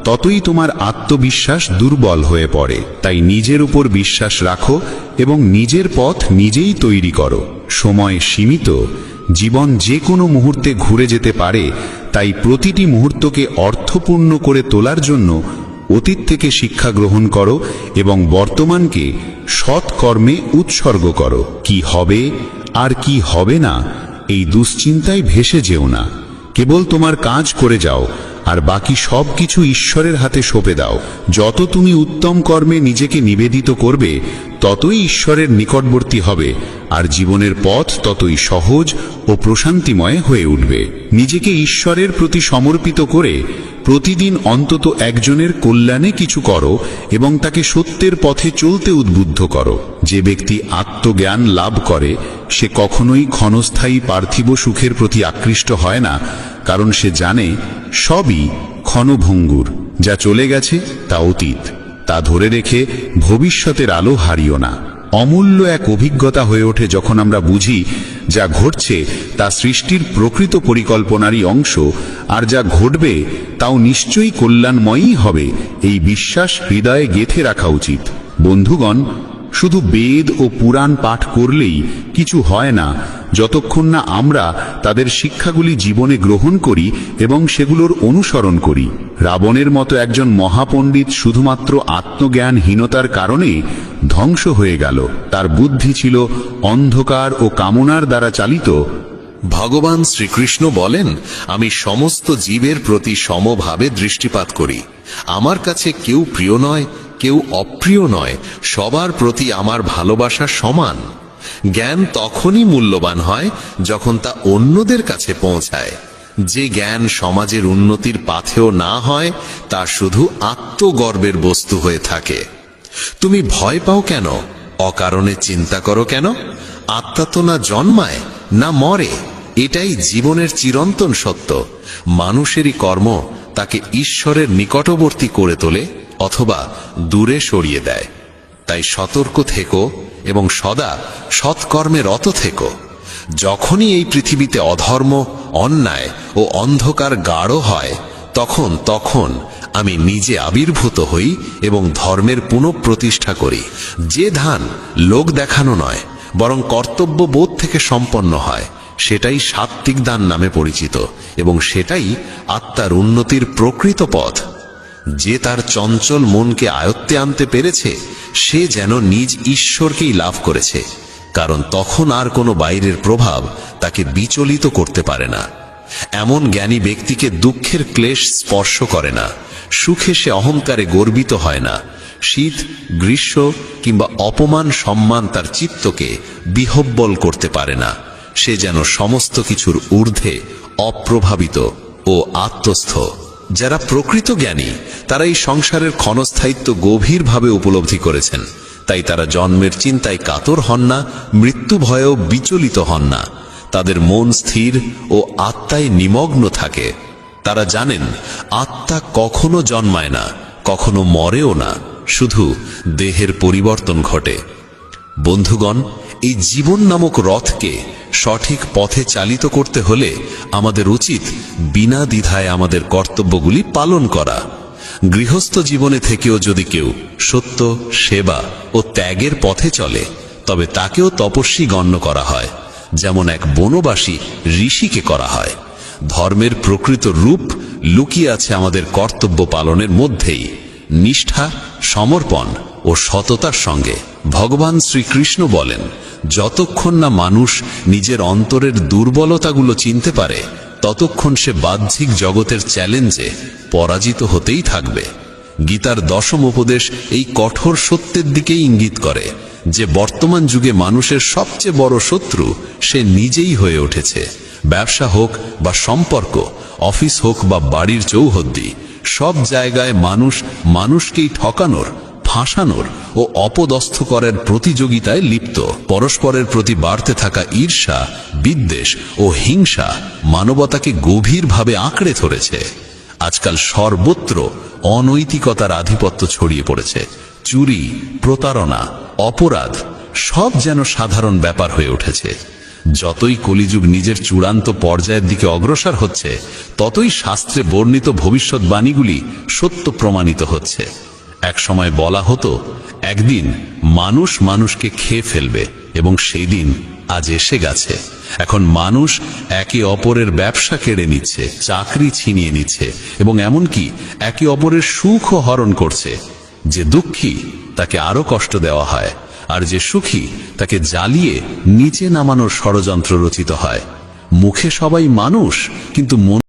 ততই তোমার আত্মবিশ্বাস দুর্বল হয়ে পড়ে। তাই নিজের উপর বিশ্বাস রাখো এবং নিজের পথ নিজেই তৈরি করো। সময় সীমিত, জীবন যে কোনো মুহূর্তে ঘুরে যেতে পারে, তাই প্রতিটি মুহূর্তকে অর্থপূর্ণ করে তোলার জন্য অতীত থেকে শিক্ষা গ্রহণ করো এবং বর্তমানকে সৎ কর্মে উৎসর্গ করো। কি হবে আর কি হবে না এই দুশ্চিন্তায় ভেসে যেও না। কেবল তোমার কাজ করে যাও আর বাকি সব কিছু ঈশ্বরের হাতে সঁপে দাও। যত তুমি উত্তম কর্মে নিজেকে নিবেদিত করবে, ততই ঈশ্বরের নিকটবর্তী হবে, আর জীবনের পথ ততই সহজ ও প্রশান্তিময় হয়ে উঠবে। নিজেকে ঈশ্বরের প্রতি সমর্পিত করে প্রতিদিন অন্তত একজনের কল্যাণে কিছু করো এবং তাকে সত্যের পথে চলতে উদ্বুদ্ধ করো। যে ব্যক্তি আত্মজ্ঞান লাভ করে, সে কখনোই ক্ষণস্থায়ী পার্থিব সুখের প্রতি আকৃষ্ট হয় না, কারণ সে জানে সবই ক্ষণভঙ্গুর। যা চলে গেছে তা অতীত, তা ধরে রেখে ভবিষ্যতের আলো হারিও না। অমূল্য এক অভিজ্ঞতা হয়ে ওঠে যখন আমরা বুঝি যা ঘটছে তা সৃষ্টির প্রকৃত পরিকল্পনারই অংশ, আর যা ঘটবে তাও নিশ্চয়ই কল্যাণময়ই হবে। এই বিশ্বাস হৃদয়ে গেঁথে রাখা উচিত। বন্ধুগণ, শুধু বেদ ও পুরাণ পাঠ করলেই কিছু হয় না, যতক্ষণ না আমরা তাদের শিক্ষাগুলি জীবনে গ্রহণ করি এবং সেগুলোর অনুসরণ করি। রাবণের মতো একজন মহাপণ্ডিত শুধুমাত্র আত্মজ্ঞানহীনতার কারণে ধ্বংস হয়ে গেল। তার বুদ্ধি ছিল অন্ধকার ও কামনার দ্বারা চালিত। ভগবান শ্রীকৃষ্ণ বলেন, আমি সমস্ত জীবের প্রতি সমভাবে দৃষ্টিপাত করি। আমার কাছে কেউ প্রিয় নয়, কেউ অপ্রিয় নয়, সবার প্রতি আমার ভালোবাসা সমান। জ্ঞান তখনই মূল্যবান হয় যখন তা অন্যদের কাছে পৌঁছায়। যে জ্ঞান সমাজের উন্নতির পাথেও না হয়, তা শুধু আত্মগর্বের বস্তু হয়ে থাকে। তুমি ভয় পাও কেন? অকারণে চিন্তা করো কেন? আত্মা তো না জন্মায় না মরে, এটাই জীবনের চিরন্তন সত্য। মানুষেরই কর্ম তাকে ঈশ্বরের নিকটবর্তী করে তোলে অথবা দূরে সরিয়ে দেয়। তাই সতর্ক থেকো এবং সদা সৎকর্মে রত থেকো। যখনই এই পৃথিবীতে অধর্ম, অন্যায় ও অন্ধকার গাঢ় হয়, তখন আমি নিজে আবির্ভূত হই এবং ধর্মের পুনঃপ্রতিষ্ঠা করি। যে ধান লোক দেখানো নয়, বরং কর্তব্যবোধ থেকে সম্পন্ন হয়, সেটাই সাত্ত্বিক দান নামে পরিচিত এবং সেটাই আত্মার উন্নতির প্রকৃত পথ। যে তার চঞ্চল মনকে আয়ত্তে আনতে পেরেছে, সে যেন নিজ ঈশ্বরকেই লাভ করেছে, কারণ তখন আর কোনো বাইরের প্রভাব তাকে বিচলিত করতে পারে না। এমন জ্ঞানী ব্যক্তিকে দুঃখের ক্লেশ স্পর্শ করে না, সুখে সে অহংকারে গর্বিত হয় না। শীত, গ্রীষ্ম কিংবা অপমান সম্মান তার চিত্তকে বিহব্বল করতে পারে না। সে যেন সমস্ত কিছুর ঊর্ধ্বে অপ্রভাবিত ও আত্মস্থ। যারা প্রকৃত জ্ঞানী, তারা এই সংসারের ক্ষণস্থায়িত্ব গভীরভাবে উপলব্ধি করেছেন। তাই তারা জন্মের চিন্তায় কাতর হন না, মৃত্যু ভয়েও বিচলিত হন না। তাদের মন স্থির ও আত্মায় নিমগ্ন থাকে। তারা জানেন আত্মা কখনো জন্মায় না, কখনো মরেও না, শুধু দেহের পরিবর্তন ঘটে। বন্ধুগণ, এই জীবন নামক রথকে সঠিক পথে চালিত করতে হলে আমাদের উচিত বিনা দ্বিধায় আমাদের কর্তব্যগুলি পালন করা। গৃহস্থ জীবনে থেকেও যদি কেউ সত্য, সেবা ও ত্যাগের পথে চলে তবে তাকেও তপস্বী গণ্য করা হয়, যেমন এক বনবাসী ঋষিকে করা হয়। ধর্মের প্রকৃত রূপ লুকিয়ে আছে আমাদের কর্তব্য পালনের মধ্যেই, নিষ্ঠা, সমর্পণ ও সততার সঙ্গে। ভগবান শ্রীকৃষ্ণ বলেন, যতক্ষণ না মানুষ নিজের অন্তরের দুর্বলতাগুলো চিনতে পারে ততক্ষণ সে বাহ্যিক জগতের চ্যালেঞ্জে পরাজিত হতেই থাকবে। গীতার দশম উপদেশ এই কঠোর সত্যের দিকেই ইঙ্গিত করে যে বর্তমান যুগে মানুষের সবচেয়ে বড় শত্রু সে নিজেই হয়ে উঠেছে। ব্যবসা হোক বা সম্পর্ক, অফিস হোক বা বাড়ির চৌহদ্দি, সব জায়গায় মানুষ মানুষকেই ঠকানোর, ফাঁসানোর ও অপদস্থ করার প্রতিযোগিতায় লিপ্ত। পরস্পরের প্রতি বাড়তে থাকা ঈর্ষা, বিদ্বেষ ও হিংসা মানবতাকে গভীরভাবে আঁকড়ে ধরেছে। আজকাল সর্বত্র অনৈতিকতার আধিপত্য ছড়িয়ে পড়েছে। চুরি, প্রতারণা, অপরাধ সব যেন সাধারণ ব্যাপার হয়ে উঠেছে। যতই কলিযুগ নিজের চূড়ান্ত পর্যায়ের দিকে অগ্রসর হচ্ছে ততই শাস্ত্রে বর্ণিত ভবিষ্যৎবাণীগুলি সত্য প্রমাণিত হচ্ছে। এক সময় বলা হতো একদিন মানুষ মানুষকে খেয়ে ফেলবে, এবং সেই দিন আজ এসে গেছে। এখন মানুষ একে অপরের ব্যবসা কেড়ে নিচ্ছে, চাকরি ছিনিয়ে নিচ্ছে এবং এমনকি একে অপরের সুখও হরণ করছে। যে দুঃখী তাকে আরো কষ্ট দেওয়া হয়, আর যে সুখী তাকে জ্বালিয়ে নিচে নামানোর ষড়যন্ত্র রচিত হয়। মুখে সবাই মানুষ, কিন্তু মন